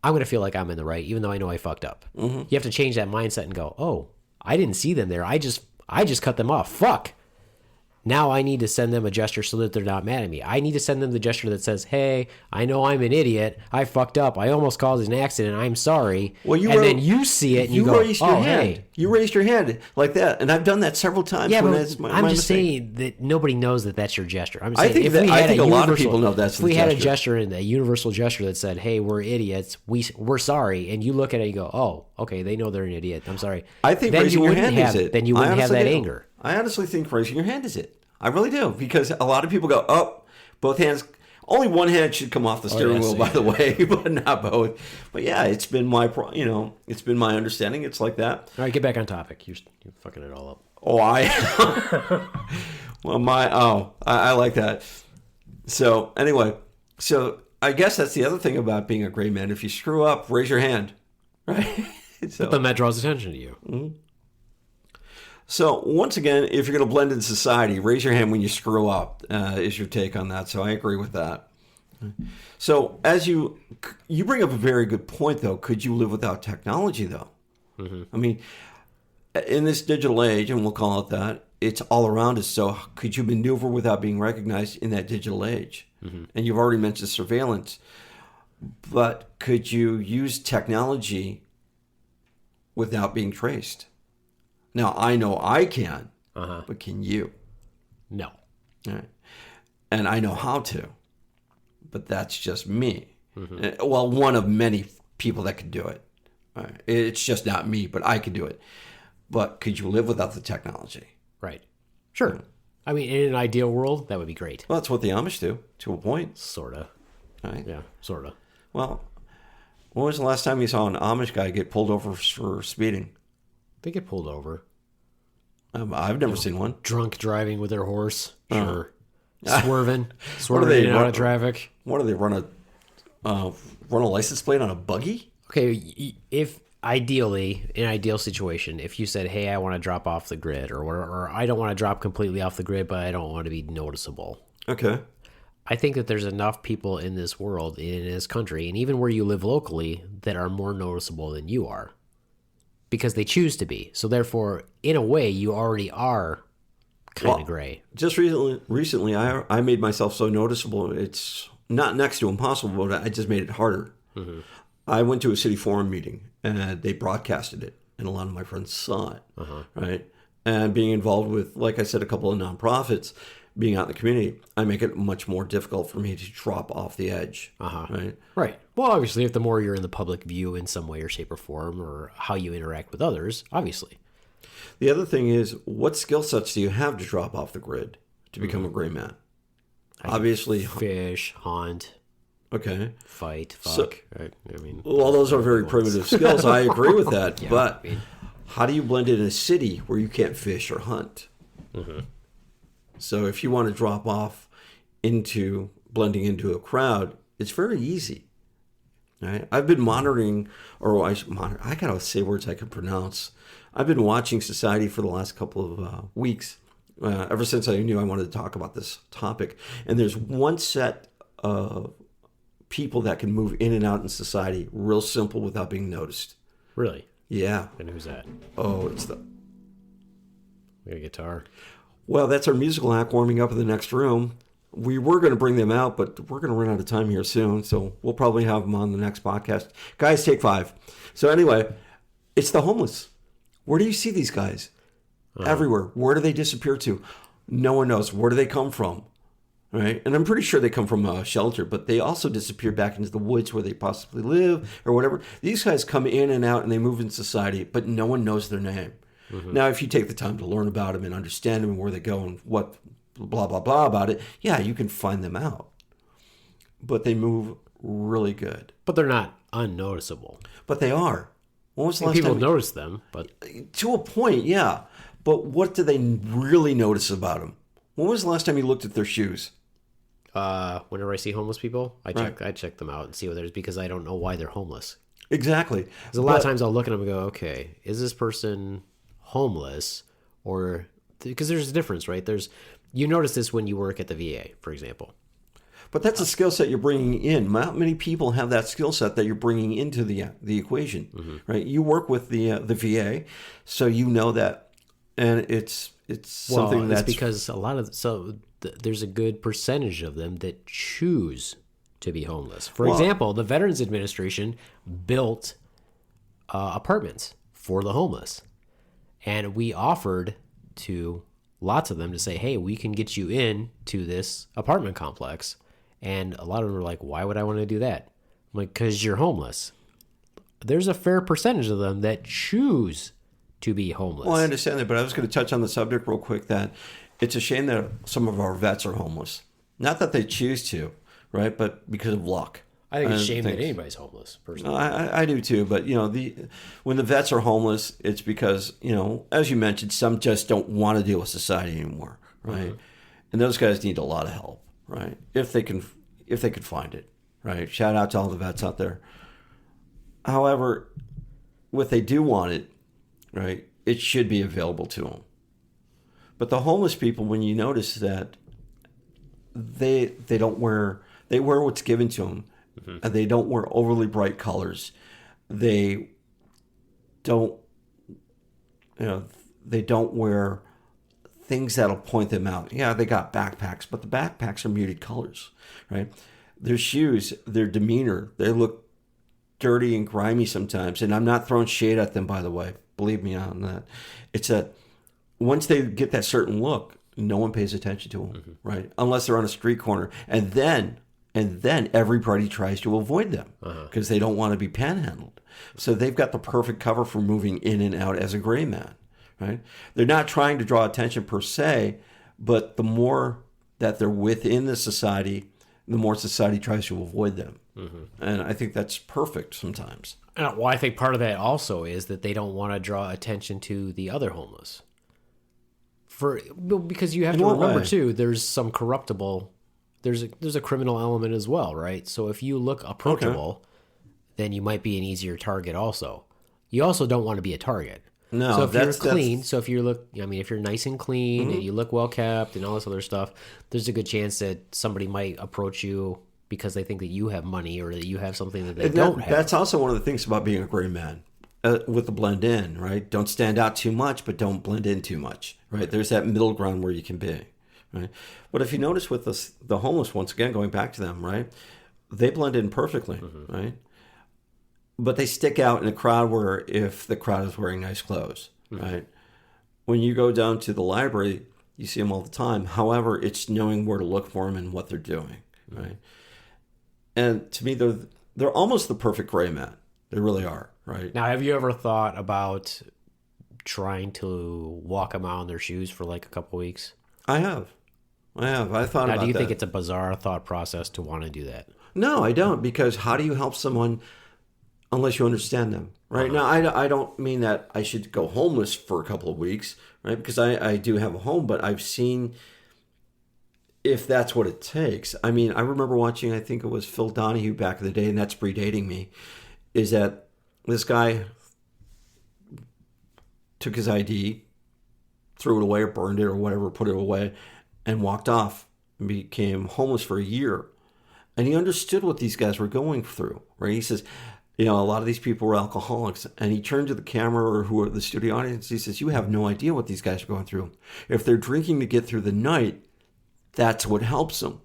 I'm going to feel like I'm in the right, even though I know I fucked up. Mm-hmm. You have to change that mindset and go, oh, I didn't see them there. I just cut them off. Fuck. Now I need to send them a gesture so that they're not mad at me. I need to send them the gesture that says, hey, I know I'm an idiot. I fucked up. I almost caused an accident. I'm sorry. Well, then you see it and you go, raised your hand. Hey. You raised your hand like that. And I've done that several times. Yeah, when but that's my I'm just mistake. saying that nobody knows that that's your gesture. I'm saying I think a lot of people know that's the gesture. If we had a gesture. gesture and a universal gesture that said, hey, we're idiots. We're sorry. And you look at it and you go, oh, okay, they know they're an idiot. I'm sorry. I think raising your hand is it. Then you wouldn't have that anger. I honestly think raising your hand is it. I really do, because a lot of people go, oh, both hands. Only one hand should come off the steering wheel, by the way, but not both. But yeah, it's been my understanding. It's like that. All right, get back on topic. You're fucking it all up. Oh, I like that. So anyway, I guess that's the other thing about being a gray man. If you screw up, raise your hand, right? But then that draws attention to you. Mm-hmm. So once again, if you're going to blend in society, raise your hand when you screw up, is your take on that. So I agree with that. So as you bring up a very good point, though. Could you live without technology, though? Mm-hmm. I mean, in this digital age, and we'll call it that, it's all around us. So could you maneuver without being recognized in that digital age? Mm-hmm. And you've already mentioned surveillance. But could you use technology without being traced? Now, I know I can, but can you? No. All right. And I know how to, but that's just me. Mm-hmm. Well, one of many people that could do it. All right. It's just not me, but I could do it. But could you live without the technology? Right. Sure. I mean, in an ideal world, that would be great. Well, that's what the Amish do, to a point. Sort of. Right? Yeah, sort of. Well, when was the last time you saw an Amish guy get pulled over for speeding? They get pulled over. I've never seen one. Drunk driving with their horse. Sure. Swerving they, in and out of traffic. What do they run a license plate on a buggy? Okay, if ideally, in an ideal situation, if you said, hey, I want to drop off the grid, or I don't want to drop completely off the grid, but I don't want to be noticeable. Okay. I think that there's enough people in this world, in this country, and even where you live locally, that are more noticeable than you are. Because they choose to be. So therefore, in a way, you already are kind of gray. Just recently, I made myself so noticeable. It's not next to impossible, but I just made it harder. Mm-hmm. I went to a city forum meeting, and they broadcasted it, and a lot of my friends saw it, right? And being involved with, like I said, a couple of nonprofits, being out in the community, I make it much more difficult for me to drop off the edge, right? Right. Well, obviously, if the more you're in the public view in some way or shape or form, or how you interact with others, obviously. The other thing is, what skill sets do you have to drop off the grid to become a gray man? Obviously, fish, hunt. Okay. Fight, fuck. So, right? I mean, well, those are very primitive skills. I agree with that. Yeah, but how do you blend in a city where you can't fish or hunt? Mm-hmm. So if you want to drop off into blending into a crowd, it's very easy. Right? I've been monitoring, I gotta say words I can pronounce. I've been watching society for the last couple of weeks, ever since I knew I wanted to talk about this topic. And there's one set of people that can move in and out in society real simple without being noticed. Really? Yeah. And who's that? Oh, it's We got a guitar. Well, that's our musical act warming up in the next room. We were going to bring them out, but we're going to run out of time here soon, so we'll probably have them on the next podcast. Guys, take 5. So anyway, it's the homeless. Where do you see these guys? Everywhere. Where do they disappear to? No one knows. Where do they come from? right? And I'm pretty sure they come from a shelter, but they also disappear back into the woods where they possibly live or whatever. These guys come in and out and they move in society, but no one knows their name. Now, if you take the time to learn about them and understand them and where they go and what blah, blah, blah about it, yeah, you can find them out. But they move really good. But they're not unnoticeable. But they are. When was the last People time notice them, but to a point, yeah. But what do they really notice about them? When was the last time you looked at their shoes? whenever I see homeless people, I check them out and see what there's, because I don't know why they're homeless. Exactly. Because a lot of times I'll look at them and go, okay, is this person homeless? Or because there's a difference, right? You notice this when you work at the VA, for example. But that's a skill set you're bringing in. Not many people have that skill set that you're bringing into the equation, right? You work with the VA, so you know that, and it's something that's because there's a good percentage of them that choose to be homeless. For example, the Veterans Administration built apartments for the homeless, and we offered to lots of them to say, hey, we can get you in to this apartment complex. And a lot of them are like, why would I want to do that? I'm like, because you're homeless. There's a fair percentage of them that choose to be homeless. Well, I understand that, but I was going to touch on the subject real quick that it's a shame that some of our vets are homeless. Not that they choose to, right? But because of luck. I think it's a shame that anybody's homeless, personally. I do too, but when the vets are homeless, it's because, as you mentioned, some just don't want to deal with society anymore, right? Mm-hmm. And those guys need a lot of help, right? If they can find it, right? Shout out to all the vets out there. However, if they do want it, right, it should be available to them. But the homeless people, when you notice that they wear what's given to them. Mm-hmm. And they don't wear overly bright colors. They don't wear things that'll point them out. Yeah, they got backpacks, but the backpacks are muted colors, right? Their shoes, their demeanor, they look dirty and grimy sometimes. And I'm not throwing shade at them, by the way. Believe me on that. It's that once they get that certain look, no one pays attention to them, mm-hmm. right? Unless they're on a street corner. And then everybody tries to avoid them because they don't want to be panhandled. So they've got the perfect cover for moving in and out as a gray man, right? They're not trying to draw attention per se, but the more that they're within the society, the more society tries to avoid them. Mm-hmm. And I think that's perfect sometimes. Well, I think part of that also is that they don't want to draw attention to the other homeless. Because you have to remember, too, there's some corruptible... There's a criminal element as well, right? So if you look approachable, then you might be an easier target also. You also don't want to be a target. No, so if you're clean, if you're nice and clean mm-hmm. and you look well kept and all this other stuff, there's a good chance that somebody might approach you because they think that you have money or that you have something that they don't have. That's also one of the things about being a gray man. With the blend in, right? Don't stand out too much, but don't blend in too much, right? There's that middle ground where you can be. Right. But if you notice with the homeless, once again, going back to them, right, they blend in perfectly, mm-hmm. right? But they stick out in a crowd where if the crowd is wearing nice clothes, mm-hmm. right? When you go down to the library, you see them all the time. However, it's knowing where to look for them and what they're doing, mm-hmm. right? And to me, they're almost the perfect gray man. They really are, right? Now, have you ever thought about trying to walk them out in their shoes for like a couple weeks? I have. I thought about that. Now, do you think it's a bizarre thought process to want to do that? No, I don't, because how do you help someone unless you understand them, right? Now, I don't mean that I should go homeless for a couple of weeks, right? Because I do have a home, but I've seen if that's what it takes. I mean, I remember watching, I think it was Phil Donahue back in the day, and that's predating me, is that this guy took his ID, threw it away or burned it or whatever, put it away, and walked off and became homeless for a year. And he understood what these guys were going through, right? He says, a lot of these people were alcoholics. And he turned to the camera or who were the studio audience. He says, you have no idea what these guys are going through. If they're drinking to get through the night, that's what helps them.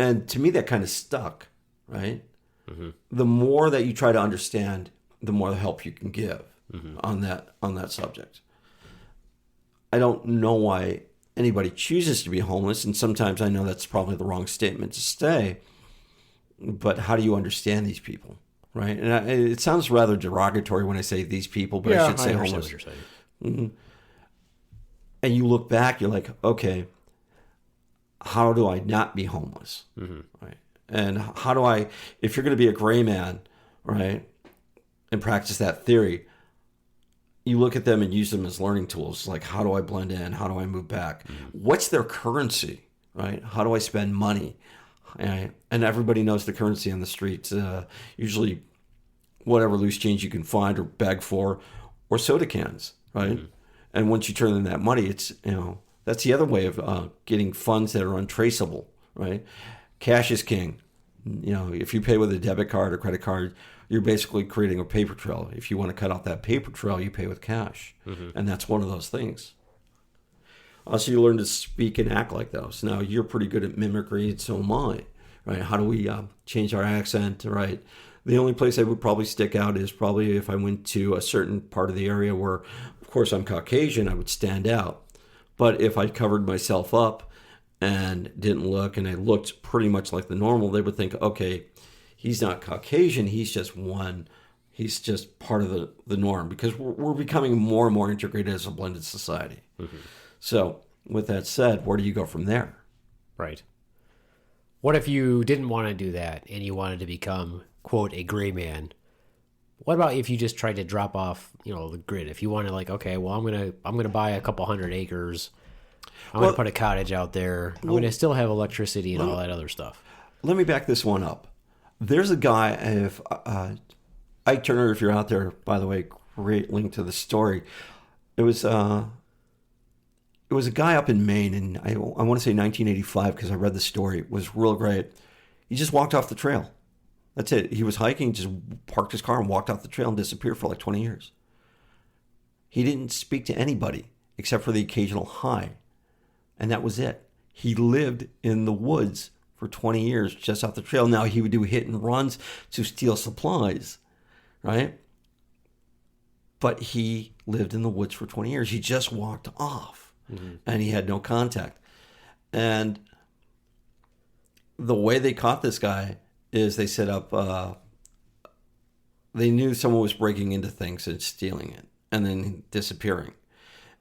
And to me, that kind of stuck, right? Mm-hmm. The more that you try to understand, the more help you can give mm-hmm. on that subject. I don't know why anybody chooses to be homeless, and sometimes I know that's probably the wrong statement to say, but how do you understand these people, right? And it sounds rather derogatory when I say these people, but I should say homeless. What you're saying. Mm-hmm. And you look back, you're like, okay, how do I not be homeless, right? And how do I, if you're going to be a gray man, right, and practice that theory, you look at them and use them as learning tools. Like, how do I blend in? How do I move back? What's their currency, right? How do I spend money? Right? And everybody knows the currency on the streets. Usually whatever loose change you can find or beg for, or soda cans, right? And once you turn in that money, it's, that's the other way of getting funds that are untraceable, right? Cash is king. If you pay with a debit card or credit card, you're basically creating a paper trail. If you want to cut out that paper trail, you pay with cash. And that's one of those things. So you learn to speak and act like those. Now, you're pretty good at mimicry, and so am I, right? How do we change our accent, right? The only place I would probably stick out is probably if I went to a certain part of the area where, of course, I'm Caucasian, I would stand out. But if I covered myself up and didn't look, and I looked pretty much like the normal, they would think, okay, he's not Caucasian, he's just part of the norm, because we're becoming more and more integrated as a blended society. So with that said, where do you go from there? Right. What if you didn't want to do that and you wanted to become, quote, a gray man? What about if you just tried to drop off, the grid? If you wanted, like, okay, well, I'm gonna buy a couple 100 acres. I'm gonna put a cottage out there. I'm gonna still have electricity and all that other stuff. Let me back this one up. There's a guy, if Ike Turner, if you're out there, by the way, great link to the story. It was a guy up in Maine, and I want to say 1985 because I read the story. It was real great. He just walked off the trail. That's it. He was hiking, just parked his car and walked off the trail and disappeared for like 20 years. He didn't speak to anybody except for the occasional hi. And that was it. He lived in the woods for 20 years just off the trail. Now, he would do hit and runs to steal supplies, right? But he lived in the woods for 20 years. He just walked off, and he had no contact. And the way they caught this guy is they set up, they knew someone was breaking into things and stealing it and then disappearing.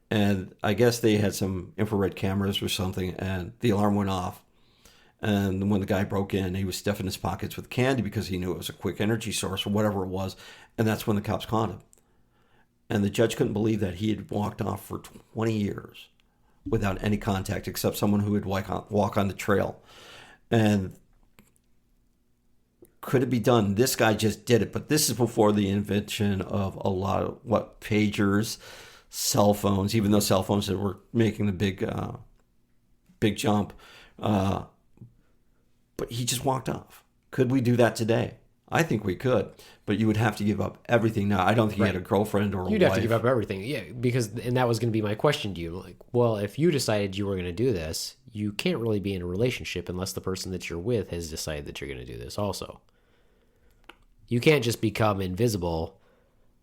And I guess they had some infrared cameras or something, and the alarm went off. And when the guy broke in, he was stuffing his pockets with candy because he knew it was a quick energy source or whatever it was. And that's when the cops caught him. And the judge couldn't believe that he had walked off for 20 years without any contact except someone who would walk on the trail. And could it be done? This guy just did it. But this is before the invention of a lot of pagers, cell phones, even though cell phones that were making the big jump. But he just walked off. Could we do that today? I think we could, but you would have to give up everything. Now, I don't think he had a girlfriend or a wife. You'd have to give up everything. Yeah, and that was going to be my question to you. Like, well, if you decided you were going to do this, you can't really be in a relationship unless the person that you're with has decided that you're going to do this also. You can't just become invisible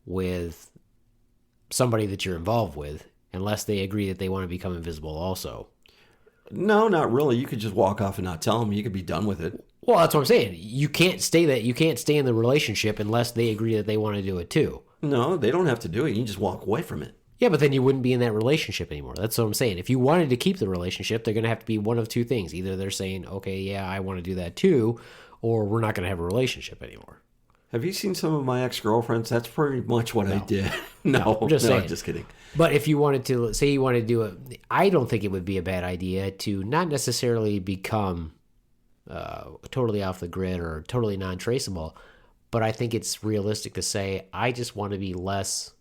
with somebody that you're involved with unless they agree that they want to become invisible also. No, not really. You could just walk off and not tell them. You could be done with it. Well, that's what I'm saying. You can't stay in the relationship unless they agree that they want to do it too. No, they don't have to do it. You can just walk away from it. Yeah, but then you wouldn't be in that relationship anymore. That's what I'm saying. If you wanted to keep the relationship, they're going to have to be one of two things. Either they're saying, okay, yeah, I want to do that too, or we're not going to have a relationship anymore. Have you seen some of my ex-girlfriends? That's pretty much what I did. No, I'm just saying. Just kidding. But if you wanted to, say you wanted to do it, I don't think it would be a bad idea to not necessarily become totally off the grid or totally non-traceable, but I think it's realistic to say, I just want to be less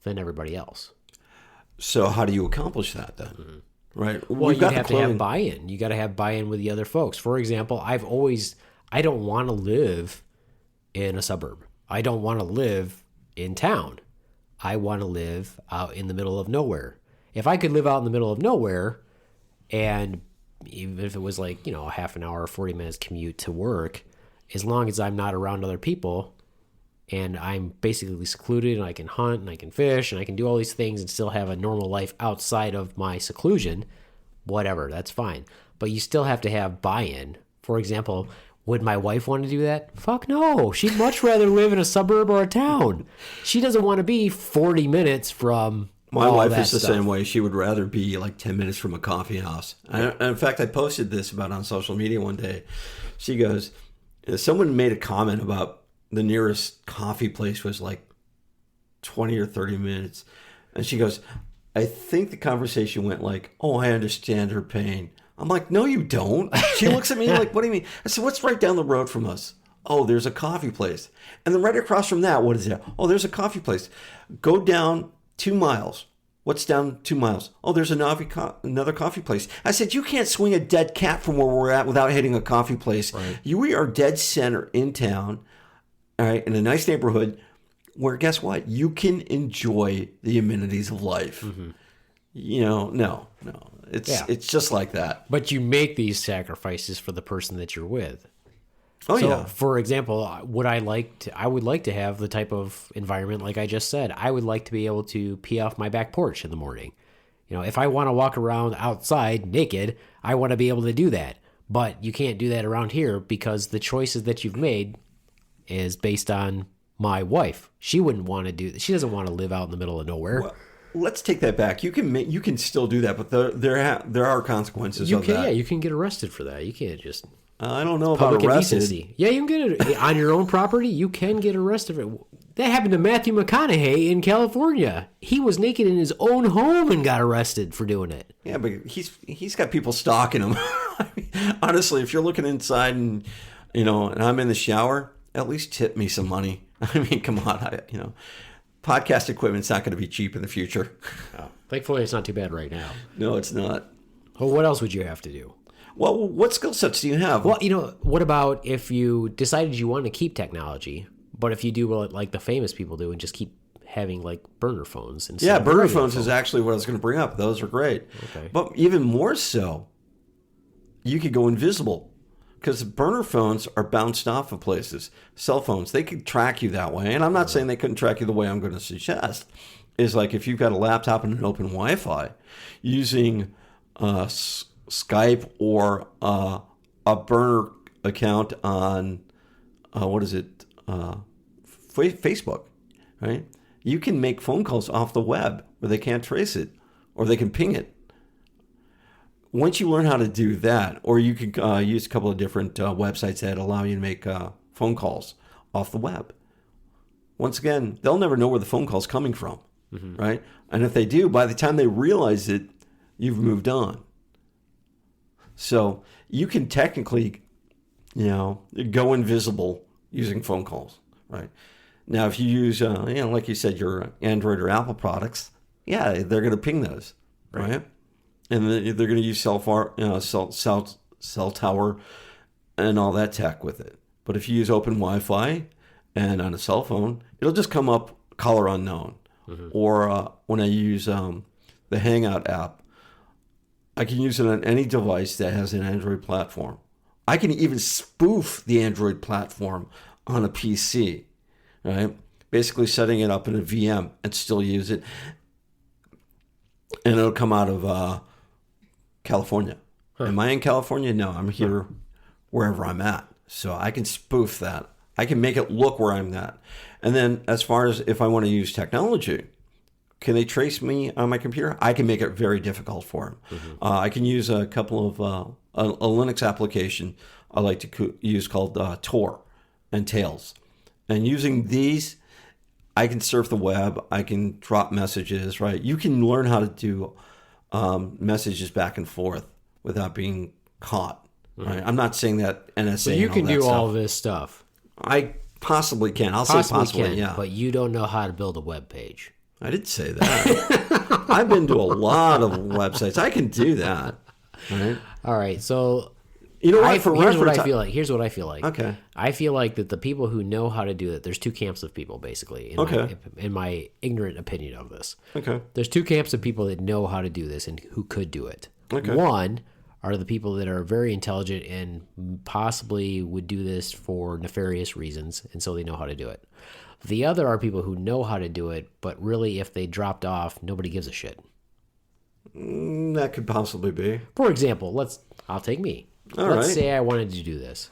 than everybody else. So how do you accomplish that then? Mm-hmm. Right? Well, you have to have buy-in. You got to have buy-in with the other folks. For example, I don't want to live in a suburb. I don't want to live in town. I want to live out in the middle of nowhere. If I could live out in the middle of nowhere, and even if it was like, a half an hour or 40 minutes commute to work, as long as I'm not around other people and I'm basically secluded and I can hunt and I can fish and I can do all these things and still have a normal life outside of my seclusion, whatever, that's fine. But you still have to have buy-in. For example, would my wife want to do that? Fuck no. She'd much rather live in a suburb or a town. She doesn't want to be 40 minutes from my all wife that is the stuff. same way. She would rather be like 10 minutes from a coffee house. In fact, I posted this about on social media one day. She goes, someone made a comment about the nearest coffee place was like 20 or 30 minutes. And she goes, I think the conversation went like, oh, I understand her pain. I'm like, no, you don't. She looks at me like, what do you mean? I said, what's right down the road from us? Oh, there's a coffee place. And then right across from that, what is that? Oh, there's a coffee place. Go down 2 miles. What's down 2 miles? Oh, there's another coffee place. I said, you can't swing a dead cat from where we're at without hitting a coffee place. Right. We are dead center in town, all right, in a nice neighborhood where, guess what? You can enjoy the amenities of life. Mm-hmm. No. It's just like that. But you make these sacrifices for the person that you're with. Oh, so, yeah. For example, I would like to have the type of environment like I just said. I would like to be able to pee off my back porch in the morning. If I want to walk around outside naked, I want to be able to do that. But you can't do that around here because the choices that you've made is based on my wife. She wouldn't want to do that. She doesn't want to live out in the middle of nowhere. Well, let's take that back. You can still do that, but there are consequences of that. Yeah, you can get arrested for that. You can't just... I don't know public about arrested. Indecency. Yeah, you can get it on your own property. You can get arrested for it. That happened to Matthew McConaughey in California. He was naked in his own home and got arrested for doing it. Yeah, but he's got people stalking him. I mean, honestly, if you're looking inside and and I'm in the shower, at least tip me some money. I mean, come on, podcast equipment's not going to be cheap in the future. Oh, thankfully, it's not too bad right now. No, it's not. Well, what else would you have to do? Well, what skill sets do you have? Well, what about if you decided you want to keep technology, but if you do what like the famous people do and just keep having like burner phones? Yeah, burner phones is actually what I was going to bring up. Those are great. Okay. But even more so, you could go invisible because burner phones are bounced off of places. Cell phones, they could track you that way. And I'm not saying they couldn't track you the way I'm going to suggest. Is like if you've got a laptop and an open Wi-Fi, using Skype or a burner account on Facebook, right? You can make phone calls off the web where they can't trace it or they can ping it. Once you learn how to do that, or you can use a couple of different websites that allow you to make phone calls off the web. Once again, they'll never know where the phone call's coming from, right? And if they do, by the time they realize it, you've moved on. So you can technically, go invisible using phone calls, right? Now, if you use, like you said, your Android or Apple products, yeah, they're going to ping those, right? And they're going to use cell tower and all that tech with it. But if you use open Wi-Fi and on a cell phone, it'll just come up caller unknown. Mm-hmm. Or when I use the Hangout app, I can use it on any device that has an Android platform. I can even spoof the Android platform on a PC, right? Basically setting it up in a VM and still use it. And it'll come out of California. Huh. Am I in California? No, I'm here wherever I'm at. So I can spoof that. I can make it look where I'm at. And then as far as if I want to use technology, can they trace me on my computer? I can make it very difficult for them. Mm-hmm. I can use a couple of a Linux application I like to use called Tor and Tails. And using these, I can surf the web. I can drop messages, right? You can learn how to do messages back and forth without being caught, right? Mm-hmm. I'm not saying that NSA. So you can do all this stuff. I possibly can. I'll say possibly, yeah. But you don't know how to build a web page. I didn't say that. I've been to a lot of websites. I can do that. Right? All right. So you know what? Here's what I feel like. Here's what I feel like. Okay. I feel like that the people who know how to do it, there's two camps of people, basically, in my ignorant opinion of this. Okay. There's two camps of people that know how to do this and who could do it. Okay. One are the people that are very intelligent and possibly would do this for nefarious reasons, and so they know how to do it. The other are people who know how to do it, but really if they dropped off, nobody gives a shit. That could possibly be. For example, I'll take me. All let's right. say I wanted to do this.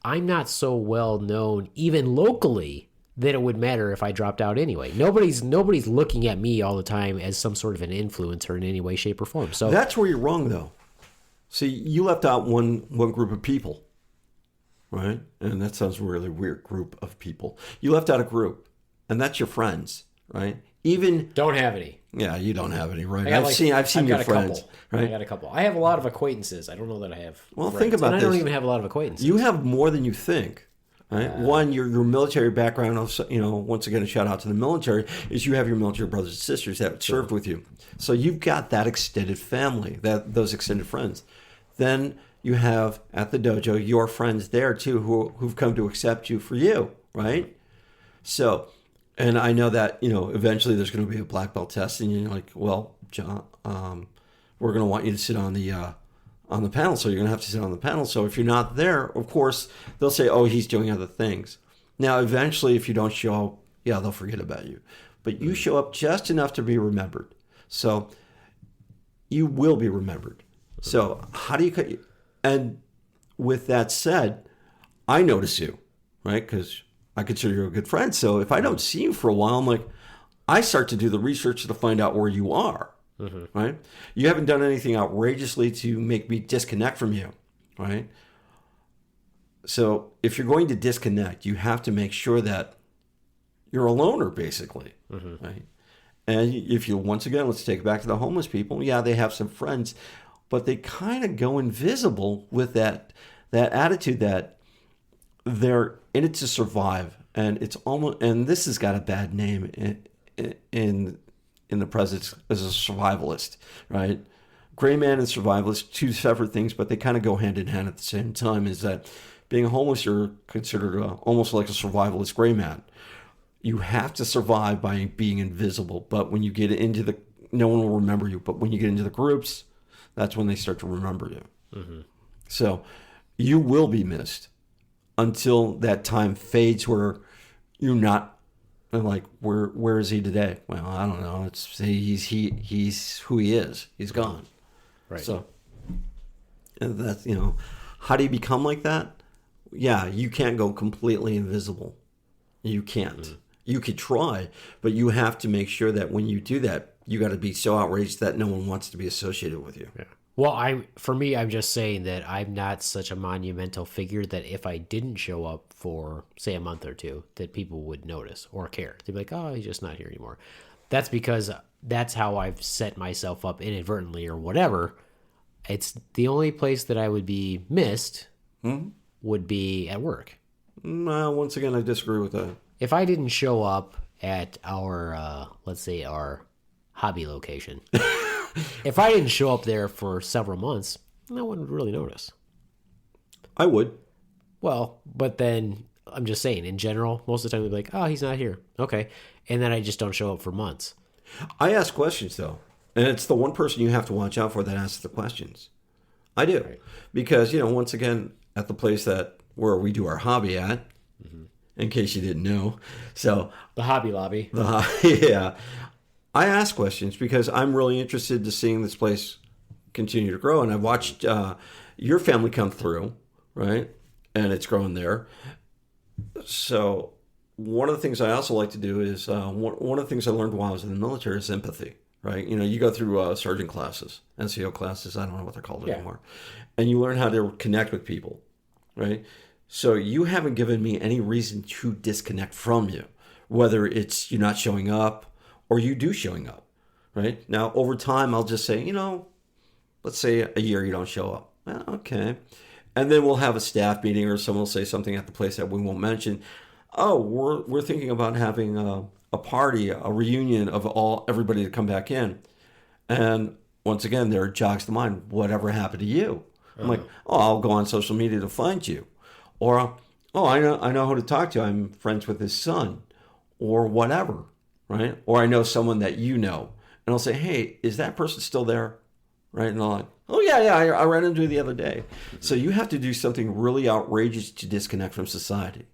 I'm not so well known, even locally, that it would matter if I dropped out anyway. Nobody's looking at me all the time as some sort of an influencer in any way, shape, or form. So That's where you're wrong, though. See, you left out one group of people, right? And that sounds really weird, group of people. You left out a group, and that's your friends, right? Even don't have any. yeah, you don't have any, right? I've seen your friends, right? I got a couple. I have a lot of acquaintances. I don't know that I have. Well, friends. think about and I this. don't even have a lot of acquaintances. You have more than you think, right? One, your military background. Once again, a shout out to the military. Is you have your military brothers and sisters that served with you, so you've got that extended family, those extended friends. Then you have at the dojo your friends there too, who've come to accept you for you, right? So, and I know that eventually there's going to be a black belt test, and you're like, well, John, we're going to want you to sit on the panel, so you're going to have to sit on the panel. So if you're not there, of course, they'll say, oh, he's doing other things. Now, eventually, if you don't show up, yeah, they'll forget about you. But you show up just enough to be remembered. So you will be remembered. So how do you cut you? And with that said, I notice you, right? Because I consider you a good friend. So if I don't see you for a while, I'm like, I start to do the research to find out where you are, right? You haven't done anything outrageously to make me disconnect from you, right? So if you're going to disconnect, you have to make sure that you're a loner, basically, right? And if you, once again, let's take it back to the homeless people. Yeah, they have some friends, but they kind of go invisible with that attitude that they're in it to survive, and it's almost, and this has got a bad name in the presence as a survivalist, right? Gray man and survivalist, two separate things, but they kind of go hand in hand at the same time. Is that being homeless, you're considered almost like a survivalist gray man. You have to survive by being invisible, but when you get into no one will remember you. But when you get into the groups, that's when they start to remember you. So you will be missed until that time fades where you're not like, where is he today? Well, I don't know. He's who he is. He's gone. Right. So and that's, how do you become like that? Yeah, you can't go completely invisible. You can't. You could try, but you have to make sure that when you do that, you got to be so outraged that no one wants to be associated with you. Yeah. Well, for me, I'm just saying that I'm not such a monumental figure that if I didn't show up for, say, a month or two, that people would notice or care. They'd be like, oh, he's just not here anymore. That's because that's how I've set myself up inadvertently or whatever. It's the only place that I would be missed would be at work. Once again, I disagree with that. If I didn't show up at our, let's say, our hobby location, if I didn't show up there for several months, no one would really notice. I would. Well, but then I'm just saying, in general, most of the time they'd be like, oh, he's not here. Okay. And then I just don't show up for months. I ask questions, though. And it's the one person you have to watch out for that asks the questions. I do. Right. Because, once again, at the place where we do our hobby at, in case you didn't know. So the Hobby Lobby. Yeah. I ask questions because I'm really interested to seeing this place continue to grow. And I've watched your family come through, right? And it's growing there. So one of the things I also like to do is, one of the things I learned while I was in the military is empathy, right? You go through sergeant classes, NCO classes, I don't know what they're called anymore. And you learn how to connect with people, right? So you haven't given me any reason to disconnect from you, whether it's you not showing up or you do showing up, right? Now, over time, I'll just say, let's say a year you don't show up. Well, okay. And then we'll have a staff meeting or someone will say something at the place that we won't mention. Oh, we're thinking about having a party, a reunion of everybody to come back in. And once again, there jogs the mind, whatever happened to you? I'm like, I'll go on social media to find you. Or, I know who to talk to. I'm friends with his son, or whatever, right? Or I know someone that you know, and I'll say, hey, is that person still there, right? And I'm like, oh yeah, I ran into him the other day. So you have to do something really outrageous to disconnect from society.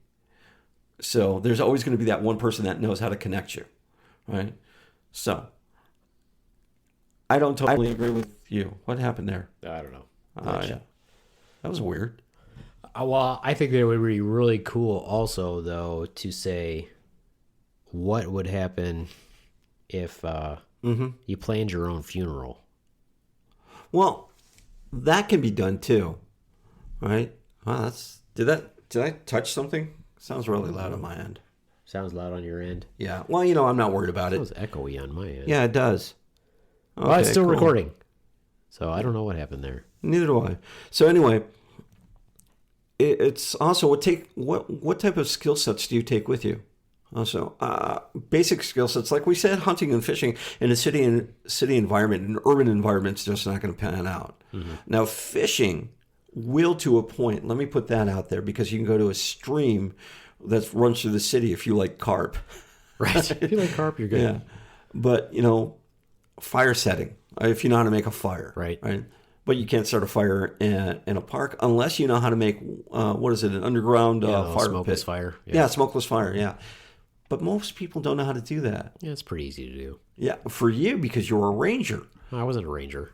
So there's always going to be that one person that knows how to connect you, right? So I don't totally agree with you. What happened there? I don't know. Yeah. That was weird. Well, I think that it would be really cool also, though, to say what would happen if you planned your own funeral. Well, that can be done too, right? Wow, did I touch something? Sounds really loud on my end. Sounds loud on your end. Yeah. Well, I'm not worried about it. Sounds echoey on my end. Yeah, it does. Okay, Well, it's still cool. recording, so I don't know what happened there. Neither do I. So anyway, it's also what type of skill sets do you take with you? Also, basic skill sets, like we said, hunting and fishing in a city environment, an urban environment, is just not going to pan out. Mm-hmm. Now, fishing will to a point. Let me put that out there, because you can go to a stream that runs through the city if you like carp. Right. If you like carp, you're good. Yeah. But, fire setting, if you know how to make a fire. Right. But you can't start a fire in a park unless you know how to make, an underground fire smokeless pit. fire. Yeah, smokeless fire, yeah. But most people don't know how to do that. Yeah, it's pretty easy to do. Yeah, for you, because you're a ranger. I wasn't a ranger.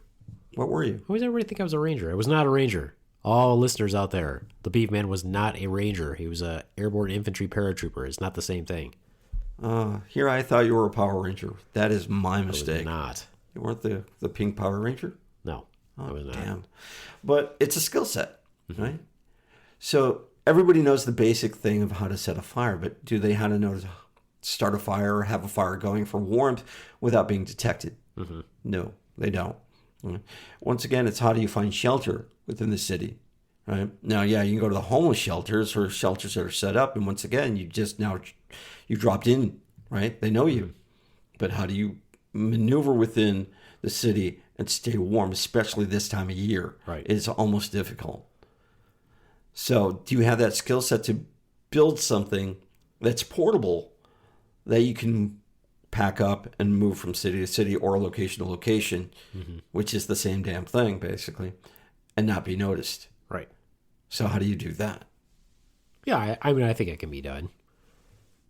What were you? Why does everybody think I was a ranger? I was not a ranger. All listeners out there, the Beef Man was not a ranger. He was a airborne infantry paratrooper. It's not the same thing. Here I thought you were a Power Ranger. That is my mistake. I was not. You weren't the pink Power Ranger? No, I was not. Damn. But it's a skill set, right? So everybody knows the basic thing of how to set a fire, but do they know to start a fire or have a fire going for warmth without being detected? Mm-hmm. No, they don't. Once again, it's how do you find shelter within the city, right? Now, yeah, you can go to the homeless shelters or shelters that are set up, and once again, you dropped in, right? They know you. But how do you maneuver within the city and stay warm, especially this time of year? Right. It's almost difficult. So do you have that skill set to build something that's portable that you can pack up and move from city to city or location to location, which is the same damn thing, basically, and not be noticed? Right. So how do you do that? Yeah, I mean, I think it can be done,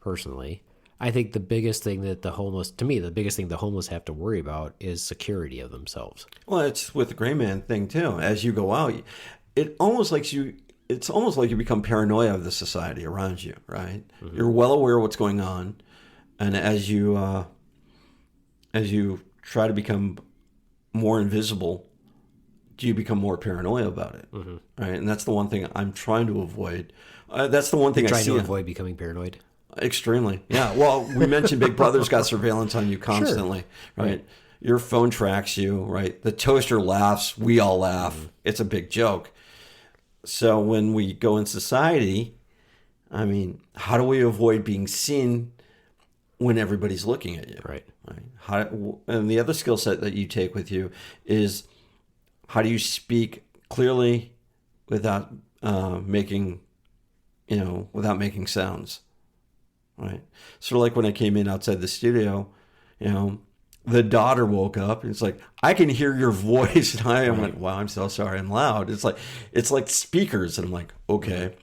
personally. I think the biggest thing that the homeless have to worry about is security of themselves. Well, it's with the gray man thing, too. As you go out, it's almost like you become paranoia of the society around you, right? Mm-hmm. You're well aware of what's going on. And as you try to become more invisible, do you become more paranoia about it, right? And that's the one thing I'm trying to avoid. That's the one thing I see. Trying to avoid becoming paranoid? Extremely, yeah. Well, we mentioned Big Brother's got surveillance on you constantly, sure. Right? Your phone tracks you, right? The toaster laughs. We all laugh. It's a big joke. So when we go in society, I mean, how do we avoid being seen when everybody's looking at you? Right. And the other skill set that you take with you is how do you speak clearly without making sounds, right? Sort of like when I came in outside the studio, the daughter woke up and it's like, I can hear your voice. And I'm like, wow, I'm so sorry, I'm loud. It's like speakers. And I'm like, okay.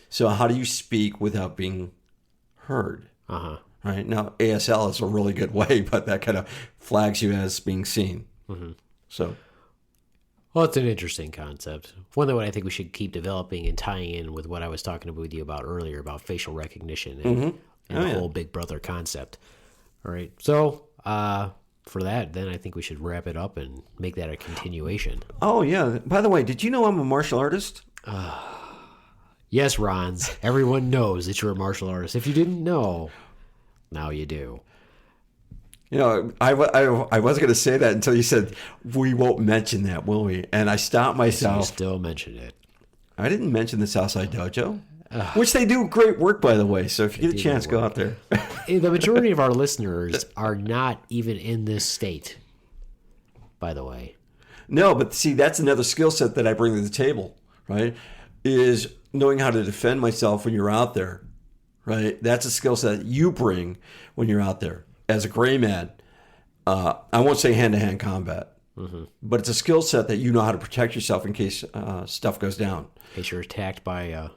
So how do you speak without being heard? Uh-huh. Right? Now, ASL is a really good way, but that kind of flags you as being seen. Mm-hmm. So, well, it's an interesting concept. One that I think we should keep developing and tying in with what I was talking with you about earlier about facial recognition and the whole Big Brother concept. All right. So, for that, then I think we should wrap it up and make that a continuation. Oh, yeah. By the way, did you know I'm a martial artist? Yes, Rons. Everyone knows that you're a martial artist. If you didn't know, now you do. I wasn't going to say that until you said, we won't mention that, will we? And I stopped myself. You still mentioned it. I didn't mention the Southside Dojo, which they do great work, by the way. So if you get a chance, go out there. The majority of our listeners are not even in this state, by the way. No, but see, that's another skill set that I bring to the table, right? Is knowing how to defend myself when you're out there, right? That's a skill set you bring when you're out there. As a gray man, I won't say hand-to-hand combat, but it's a skill set that you know how to protect yourself in case stuff goes down. In case you're attacked by a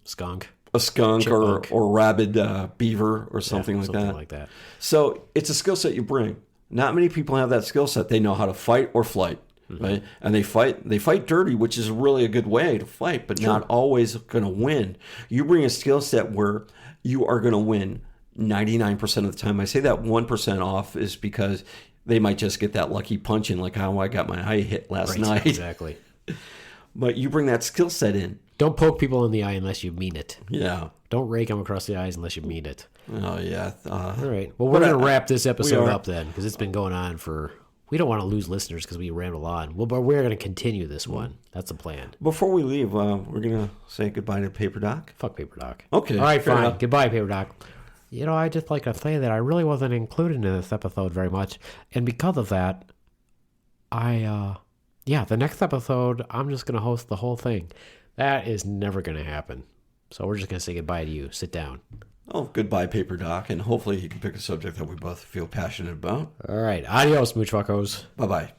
skunk. A skunk or rabid beaver or something like that. Something like that. So it's a skill set you bring. Not many people have that skill set. They know how to fight or flight, right? And they fight dirty, which is really a good way to fight, but not always going to win. You bring a skill set where you are going to win 99% of the time. I say that 1% off is because they might just get that lucky punch in, like how I got my eye hit last night. Exactly. But you bring that skill set in. Don't poke people in the eye unless you mean it. Yeah. Don't rake them across the eyes unless you mean it. Oh, yeah. All right. Well, we're going to wrap this episode up then, because it's been going on for... We don't want to lose listeners because we ramble on. Well, but we're going to continue this one. That's the plan. Before we leave, we're going to say goodbye to Paper Doc. Fuck Paper Doc. Okay. All right, fine. Goodbye, Paper Doc. You know, I'd just like to say that I really wasn't included in this episode very much. And because of that, the next episode, I'm just going to host the whole thing. That is never going to happen. So we're just going to say goodbye to you. Sit down. Oh, goodbye, Paper Doc. And hopefully you can pick a subject that we both feel passionate about. All right. Adios, mooch fuckos. Bye-bye.